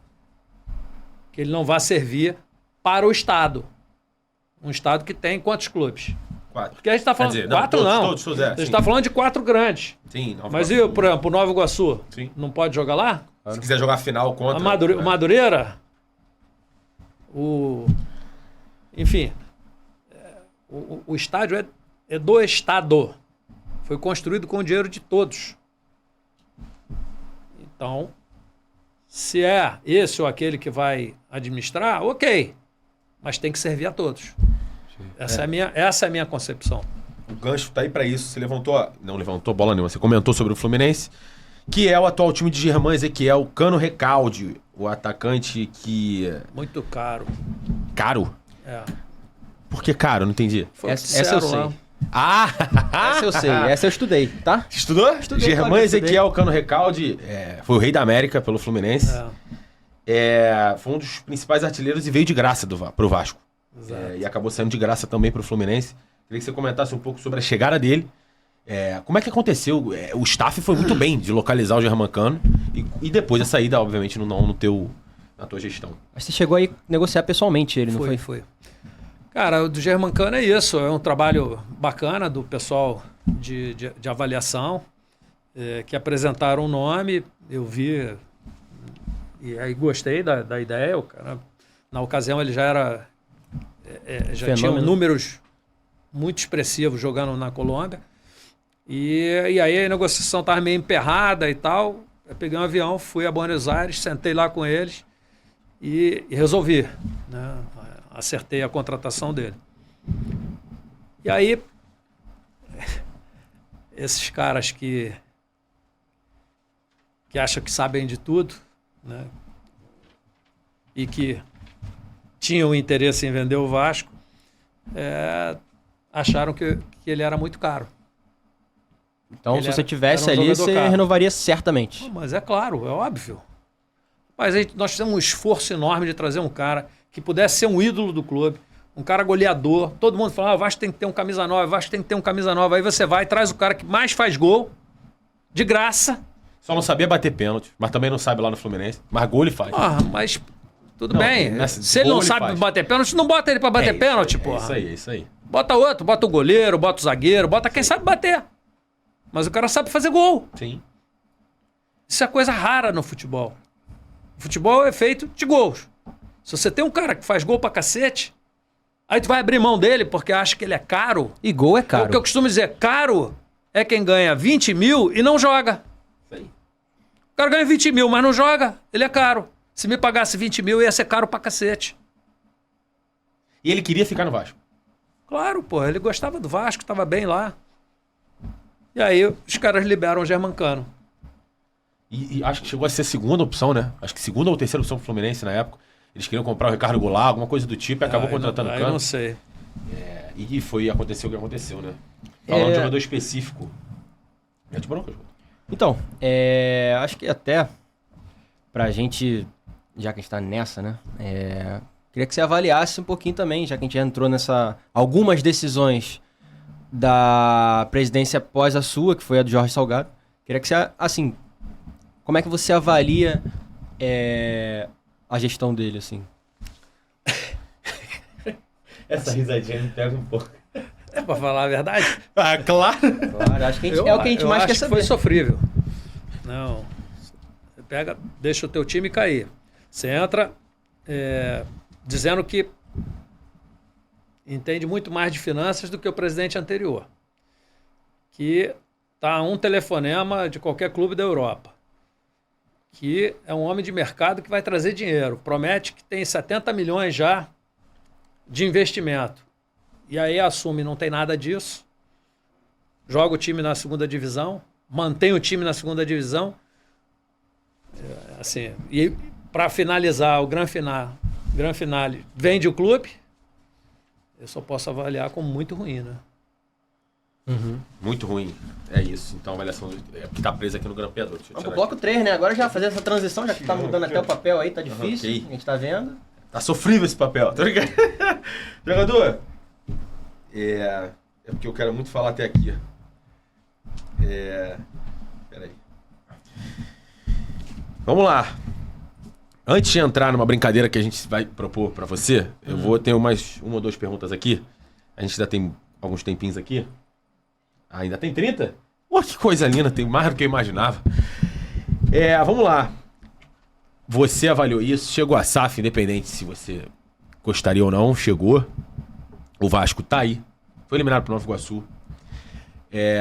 Que ele não vai servir para o Estado. Um Estado que tem quantos clubes? 4. Porque a gente está falando de 4, não. Todos, a gente está falando de 4 grandes. Sim. Mas e, por exemplo, o Nova Iguaçu? Sim. Não pode jogar lá? Se quiser jogar final contra... O Madureira? Enfim, o estádio é do Estado. Foi construído com o dinheiro de todos. Então, se é esse ou aquele que vai administrar, ok. Mas tem que servir a todos. Essa é a minha concepção. O gancho tá aí para isso. Você não levantou bola nenhuma. Você comentou sobre o Fluminense, que é o atual time de Germán Ezequiel, Cano Recalde, o atacante que... Muito caro. Caro? É. Por que caro? Não entendi. Essa eu sei. Essa eu sei. Essa eu estudei, tá? Estudou? Estudei. Germán Claro, Ezequiel, Cano Recalde, foi o rei da América pelo Fluminense. Foi um dos principais artilheiros e veio de graça pro Vasco. E acabou saindo de graça também pro Fluminense. Queria que você comentasse um pouco sobre a chegada dele. Como é que aconteceu? O staff foi muito bem de localizar o Germán Cano e depois a saída, obviamente, na tua gestão. Mas você chegou aí negociar pessoalmente ele, não foi? Foi. Cara, o do Germán Cano é isso. É um trabalho bacana do pessoal de avaliação que apresentaram o nome. Eu vi e aí gostei da ideia. O cara, na ocasião ele já tinha números muito expressivos jogando na Colômbia. E aí a negociação estava meio emperrada e tal. Eu peguei um avião, fui a Buenos Aires, sentei lá com eles e resolvi, né? Acertei a contratação dele. E aí esses caras que acham que sabem de tudo, né? E que tinham interesse em vender o Vasco, acharam que ele era muito caro. Então, Ele se você era tivesse um ali, jogador você caro. renovaria certamente. Mas é claro, é óbvio. Mas nós fizemos um esforço enorme de trazer um cara que pudesse ser um ídolo do clube, um cara goleador. Todo mundo fala, o Vasco tem que ter um camisa nova, o Vasco tem que ter um camisa nova. Aí você vai e traz o cara que mais faz gol, de graça. Só não sabia bater pênalti, mas também não sabe lá no Fluminense. Mas gol ele faz. Mas tudo Não, bem. nessa- Se ele gol não ele sabe faz. bater pênalti, não bota ele pra bater isso pênalti, aí, porra. É isso aí, é isso aí. Bota outro, bota o goleiro, bota o zagueiro, bota quem sabe bater. Mas o cara sabe fazer gol. Sim. Isso é coisa rara no futebol. O futebol é feito de gols. Se você tem um cara que faz gol pra cacete, aí tu vai abrir mão dele porque acha que ele é caro. E gol é É o caro. que eu costumo dizer, caro é quem ganha 20 mil e não joga. Isso aí. O cara ganha 20 mil, mas não joga, ele é caro. Se me pagasse 20 mil, ia ser caro pra cacete. E ele queria ficar no Vasco. Claro, pô, ele gostava do Vasco, tava bem lá. E aí os caras liberam o Germancano. E acho que chegou a ser segunda opção, né? Acho que segunda ou terceira opção pro Fluminense na época. Eles queriam comprar o Ricardo Goulart, alguma coisa do tipo, e acabou contratando o Aí Cano. não sei. Aconteceu o que aconteceu, né? Falando de um jogador específico. É de bronca, jogador. Então, acho que até pra gente, já que a gente tá nessa, né? Queria que você avaliasse um pouquinho também, já que a gente já entrou algumas decisões da presidência após a sua, que foi a do Jorge Salgado. Queria que você, assim, como é que você avalia a gestão dele, assim? Essa risadinha me pega um pouco. É pra falar a verdade? Ah, claro! Claro, acho que é o que a gente mais quer acho que saber. foi sofrível. Não. Você pega, deixa o teu time cair. Você entra dizendo que entende muito mais de finanças do que o presidente anterior. Que tá a um telefonema de qualquer clube da Europa. Que é um homem de mercado que vai trazer dinheiro. Promete que tem 70 milhões já de investimento. E aí assume, não tem nada disso. Joga o time na segunda divisão, mantém o time na segunda divisão. Assim, e para finalizar o Grand Finale, vende o clube. Eu só posso avaliar como muito ruim, né? Muito ruim. É isso. Então a avaliação que tá presa aqui no grampeador. Deixa eu Vamos tirar pro bloco 3, né? Agora já fazer essa transição, já que tá mudando até o papel aí, tá difícil. Ok. A gente tá vendo. aqui. Tá sofrível esse papel. Tá ligado? Jogador. É porque eu quero muito falar até aqui. Peraí. Vamos lá. Antes de entrar numa brincadeira que a gente vai propor pra você, eu vou ter mais uma ou duas perguntas aqui. A gente ainda tem alguns tempinhos aqui. Ainda tem 30? Pô, que coisa linda, tem mais do que eu imaginava. Vamos lá. Você avaliou isso, chegou a SAF, independente se você gostaria ou não, chegou. O Vasco tá aí. Foi eliminado pro Nova Iguaçu.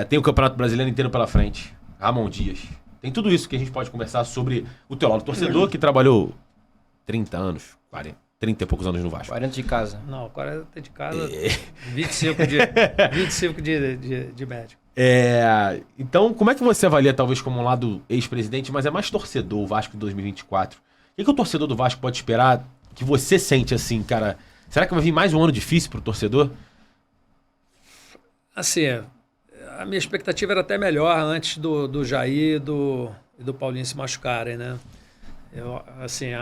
Tem o Campeonato Brasileiro inteiro pela frente. Ramon Dias. Tem tudo isso que a gente pode conversar sobre o teu lado torcedor, que trabalhou 30 anos, 40, 30 e poucos anos no Vasco. 40 de casa. Não, 40 de casa, 25 de médico. Então, como é que você avalia, talvez, como um lado ex-presidente, mas é mais torcedor o Vasco de 2024? O que o torcedor do Vasco pode esperar que você sente assim, cara? Será que vai vir mais um ano difícil pro torcedor? Assim, a minha expectativa era até melhor antes do Jair e do Paulinho se machucarem, né?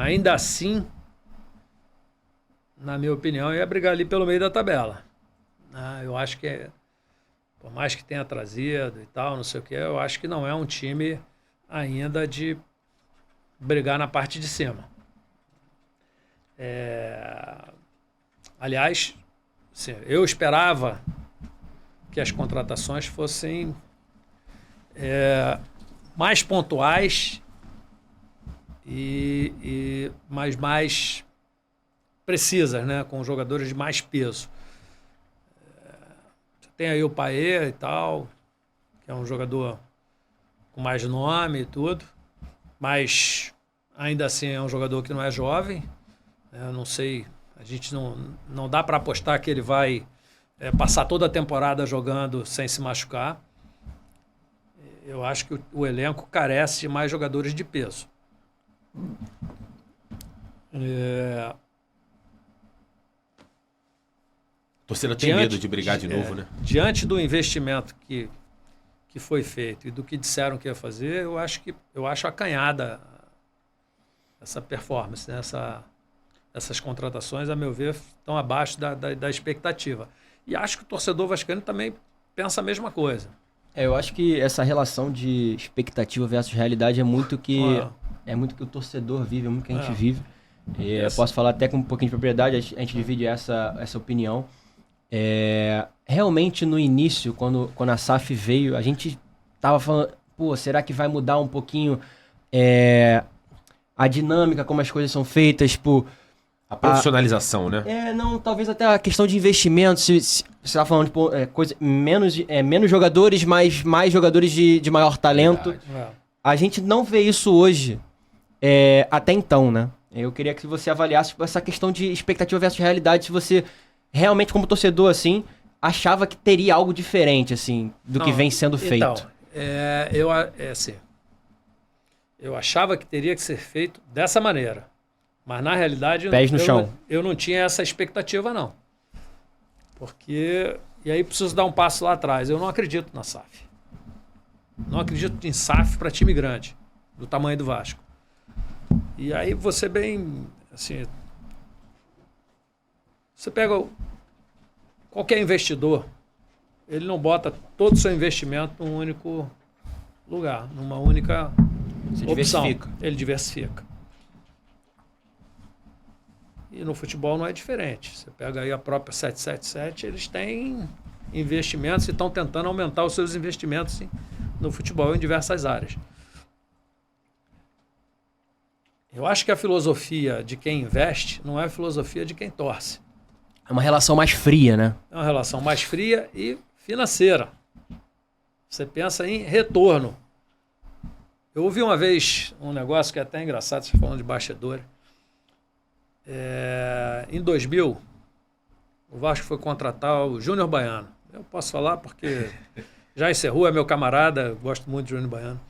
Ainda assim, na minha opinião, eu ia brigar ali pelo meio da tabela. Eu acho que, por mais que tenha trazido e tal, não sei o que, eu acho que não é um time ainda de brigar na parte de cima. Aliás, assim, eu esperava que as contratações fossem mais pontuais mas mais precisas, né? Com jogadores de mais peso. Tem aí o Paê e tal, que é um jogador com mais nome e tudo, mas ainda assim é um jogador que não é jovem. Eu não sei, a gente não dá para apostar que ele vai passar toda a temporada jogando sem se machucar. eu acho que o elenco carece de mais jogadores de peso. A torcida tem medo de brigar de novo, né? Diante do investimento que foi feito e do que disseram que ia fazer, eu acho acanhada essa performance, né? Essas contratações, a meu ver, estão abaixo da expectativa. E acho que o torcedor vascaíno também pensa a mesma coisa. Eu acho que essa relação de expectativa versus realidade é muito que o torcedor vive, é muito que a gente vive. E eu posso falar até com um pouquinho de propriedade, a gente divide essa opinião. Realmente, no início, quando a SAF veio, a gente tava falando, pô, será que vai mudar um pouquinho a dinâmica, como as coisas são feitas, tipo... A profissionalização, né? Não, talvez até a questão de investimento, se você tá falando, tipo, menos jogadores, mas mais jogadores de maior talento. A gente não vê isso hoje, até então, né? Eu queria que você avaliasse tipo, essa questão de expectativa versus realidade, se você realmente, como torcedor, assim, achava que teria algo diferente, assim, do que vem sendo feito. Então, eu achava que teria que ser feito dessa maneira. Mas, na realidade, pés no chão. Eu não tinha essa expectativa, não. Porque... E aí preciso dar um passo lá atrás. Eu não acredito na SAF. Não acredito em SAF para time grande, do tamanho do Vasco. E aí você bem... Assim, você pega qualquer investidor, ele não bota todo o seu investimento num único lugar, numa única opção. Ele diversifica. E no futebol não é diferente. Você pega aí a própria 777, eles têm investimentos e estão tentando aumentar os seus investimentos no futebol em diversas áreas. Eu acho que a filosofia de quem investe não é a filosofia de quem torce. É uma relação mais fria, né? É uma relação mais fria e financeira. Você pensa em retorno. Eu ouvi uma vez um negócio que é até engraçado, você falando de bastidores. Em 2000, o Vasco foi contratar o Júnior Baiano. Eu posso falar porque já encerrou, é meu camarada, gosto muito de Júnior Baiano.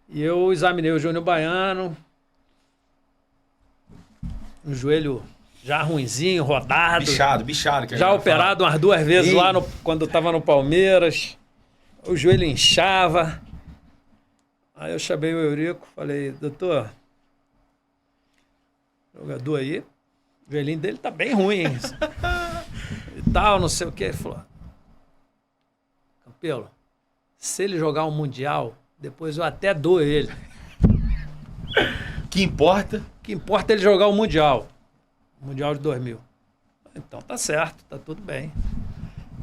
E eu examinei o Júnior Baiano, um joelho já ruinzinho, rodado. Bichado. Já operado umas 2 vezes lá quando estava no Palmeiras. O joelho inchava. Aí eu chamei o Eurico, falei, doutor... jogador aí, o joelhinho dele tá bem ruim, hein? E tal, não sei o que. Ele falou, Campelo, se ele jogar um Mundial, depois eu até dou ele. Que importa? O que importa é ele jogar o Mundial. O Mundial de 2000. Então tá certo, tá tudo bem.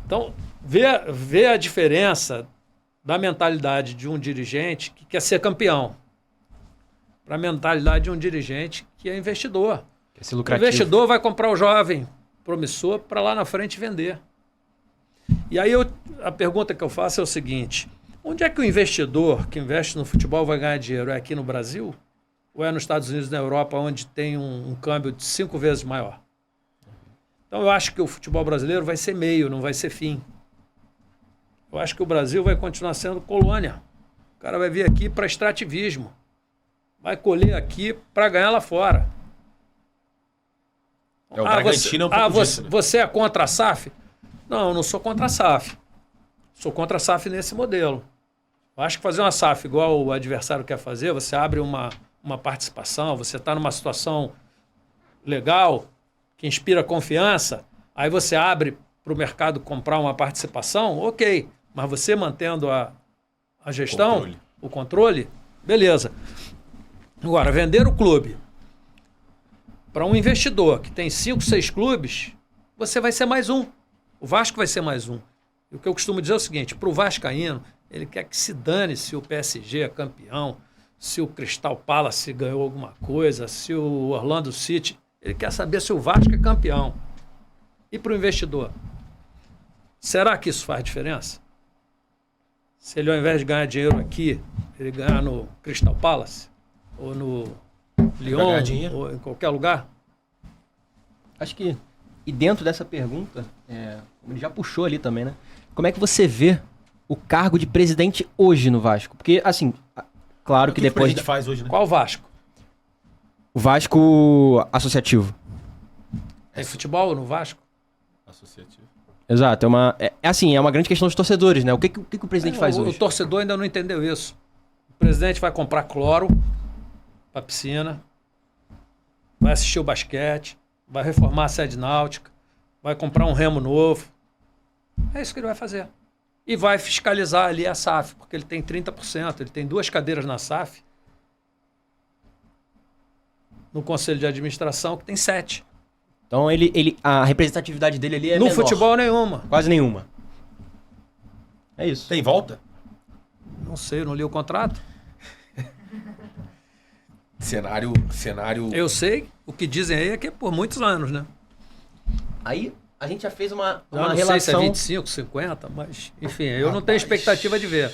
Então, vê a diferença da mentalidade de um dirigente que quer ser campeão para a mentalidade de um dirigente que é investidor. Quer ser O lucrativo. investidor vai comprar o jovem promissor para lá na frente vender. E aí a pergunta que eu faço é o seguinte, onde é que o investidor que investe no futebol vai ganhar dinheiro? É aqui no Brasil? Ou é nos Estados Unidos, na Europa, onde tem um câmbio de 5 vezes maior? Então eu acho que o futebol brasileiro vai ser meio, não vai ser fim. Eu acho que o Brasil vai continuar sendo colônia. O cara vai vir aqui para extrativismo. Vai colher aqui para ganhar lá fora. O Bragantino é um pouco disso, né? Você é contra a SAF? Não, eu não sou contra a SAF. Sou contra a SAF nesse modelo. Eu acho que fazer uma SAF igual o adversário quer fazer, você abre uma participação, você está numa situação legal, que inspira confiança, aí você abre para o mercado comprar uma participação, ok. Mas você mantendo a gestão, o controle, beleza. Agora, vender o clube para um investidor que tem 5, 6 clubes, você vai ser mais um. O Vasco vai ser mais um. E o que eu costumo dizer é o seguinte, para o vascaíno, ele quer que se dane se o PSG é campeão, se o Crystal Palace ganhou alguma coisa, se o Orlando City... Ele quer saber se o Vasco é campeão. E para o investidor? Será que isso faz diferença? Se ele, ao invés de ganhar dinheiro aqui, ele ganhar no Crystal Palace? Ou no Lyon? Ou em qualquer lugar? Acho que... E dentro dessa pergunta, ele já puxou ali também, né? Como é que você vê o cargo de presidente hoje no Vasco? Porque, assim, claro O que que o depois... presidente faz hoje, né? Qual Vasco? O Vasco associativo. Tem futebol no Vasco? Associativo. Exato. É uma grande questão dos torcedores, né? O que o presidente faz O hoje? torcedor ainda não entendeu isso. O presidente vai comprar cloro para piscina, vai assistir o basquete, vai reformar a sede náutica, vai comprar um remo novo. É isso que ele vai fazer. E vai fiscalizar ali a SAF, porque ele tem 30%, ele tem 2 cadeiras na SAF, no conselho de administração, que tem 7. Então, a representatividade dele ali é No menor. futebol, nenhuma. Quase nenhuma. É isso. Tem volta? Não sei, eu não li o contrato. Cenário... Eu sei, o que dizem aí é que é por muitos anos, né? Aí, a gente já fez uma Eu não relação... sei se é 25, 50, mas, enfim, eu não tenho expectativa de ver.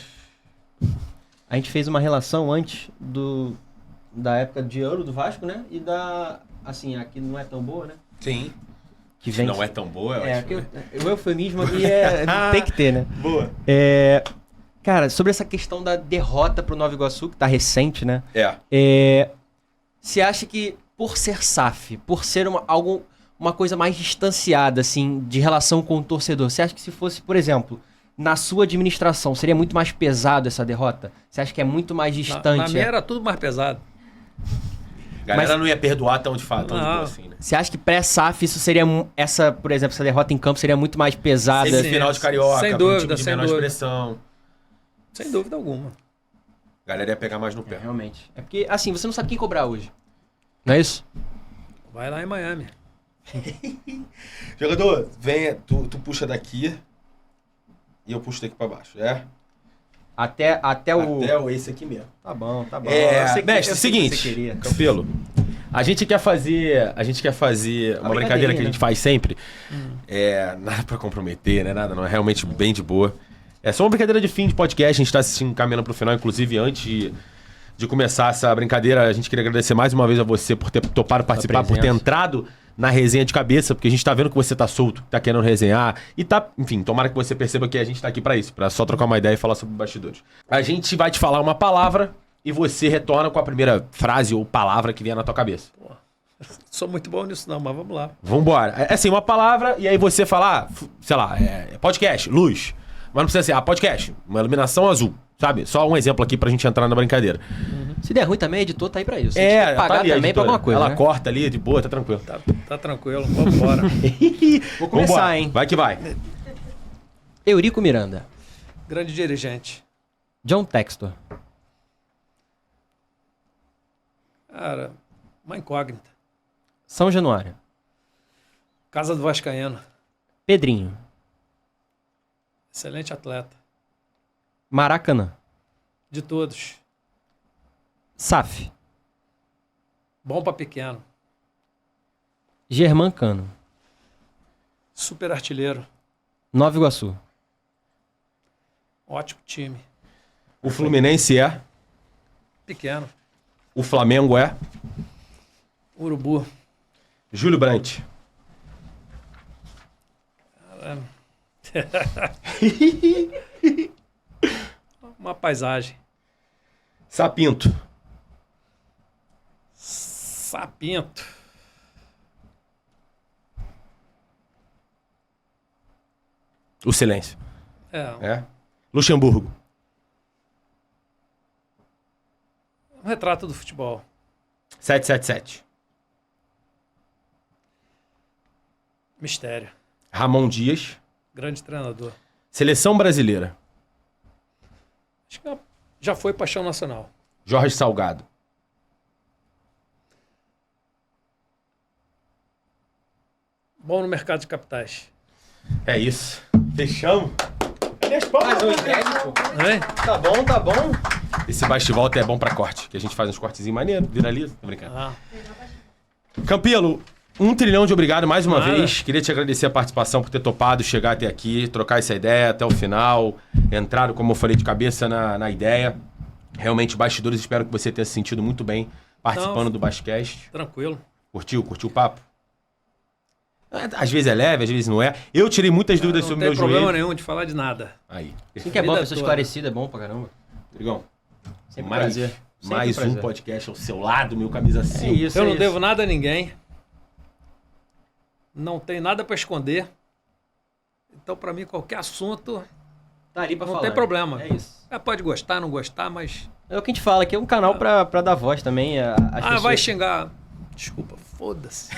A gente fez uma relação antes da época de ouro do Vasco, né? E assim, aqui não é tão boa, né? Sim. Que Se vem... não é tão boa, eu acho. O eufemismo aqui tem que ter, né? Boa. Cara, sobre essa questão da derrota pro Nova Iguaçu, que tá recente, né? Você acha que, por ser SAF, por ser uma coisa mais distanciada, assim, de relação com o torcedor, você acha que se fosse, por exemplo, na sua administração, seria muito mais pesado essa derrota? Você acha que é muito mais distante? Na minha era tudo mais pesado. A galera não ia perdoar tão de fato, tão de boa assim, né? Você acha que pré-SAF isso seria... por exemplo, essa derrota em campo seria muito mais pesada? Semifinal de Carioca, sem pra um dúvida, time de sem menor dúvida. expressão. Sem dúvida alguma. A galera ia pegar mais no pé. Realmente. É porque, assim, você não sabe quem cobrar hoje. Não é isso? Vai lá em Miami. Jogador, venha, tu puxa daqui e eu puxo daqui pra baixo, Até o... esse aqui mesmo. Tá bom, tá bom. Mestre, seguinte, Campelo, a gente quer fazer uma brincadeira que a gente faz sempre. Nada pra comprometer, né? Nada, não é realmente bem de boa. É só uma brincadeira de fim de podcast, a gente tá se encaminhando pro final, inclusive antes de começar essa brincadeira, a gente queria agradecer mais uma vez a você por ter topado participar, por ter entrado na resenha de cabeça, porque a gente tá vendo que você tá solto, tá querendo resenhar e tá, enfim, tomara que você perceba que a gente tá aqui pra isso, pra só trocar uma ideia e falar sobre bastidores. A gente vai te falar uma palavra e você retorna com a primeira frase ou palavra que vier na tua cabeça. Pô, sou muito bom nisso não, mas vamos lá. Vambora. É assim, uma palavra e aí você fala, sei lá, podcast, luz. Mas não precisa ser, podcast, uma iluminação azul, sabe? Só um exemplo aqui pra gente entrar na brincadeira. Se der ruim também, editor tá aí pra isso. A gente tem que pagar tá ali, também pra alguma coisa, ela né? corta ali, de boa, tá tranquilo. Tá tranquilo, vamos embora. Vou começar, Vambora. hein? Vai que vai. Eurico Miranda. Grande dirigente. John Textor. Cara, uma incógnita. São Januário. Casa do Vascaíno. Pedrinho. Excelente atleta. Maracanã. De todos. SAF. Bom pra pequeno. Germán Cano. Super artilheiro. Nova Iguaçu. Ótimo time. O Fluminense é, Pequeno. o Flamengo é, Urubu. Júlio Brandt. Uma paisagem. Sapinto. Sapinto. O silêncio. É. Luxemburgo. Um retrato do futebol. 777. Mistério. Ramon Dias. Grande treinador. Seleção brasileira. Acho que já foi paixão nacional. Jorge Salgado. Bom no mercado de capitais. É isso. Fechamos. Cadê as palmas? Hein? Tá bom, tá bom. Esse bate-volta é bom pra corte, que a gente faz uns cortezinhos maneiros, viraliza. Tô brincando. Ah, Campelo, 1 trilhão de obrigado mais uma Nada. vez. Queria te agradecer a participação por ter topado chegar até aqui, trocar essa ideia até o final. Entrado, como eu falei, de cabeça na ideia. Realmente, bastidores, espero que você tenha se sentido muito bem participando do Basquecast. tranquilo. Curtiu o papo? Às vezes é leve, às vezes não é. Eu tirei muitas dúvidas sobre o meu joelho. Não tem problema nenhum de falar de nada. Aí. Assim que é bom, Vida pessoa toda. esclarecida, é bom pra caramba. Rodrigão, Sempre mais, prazer. Sempre mais prazer. um podcast ao seu lado, meu camisa 5. É isso, Eu é não isso. devo nada a ninguém. Não tenho nada para esconder. Então, para mim, qualquer assunto Tá ali pra não falar. tem problema. É isso. Pode gostar, não gostar, mas... É o que a gente fala, que é um canal pra dar voz também. vai xingar. Desculpa, foda-se.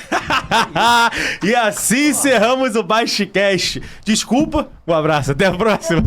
E assim encerramos o BaixoCast. Desculpa, um abraço, até a próxima.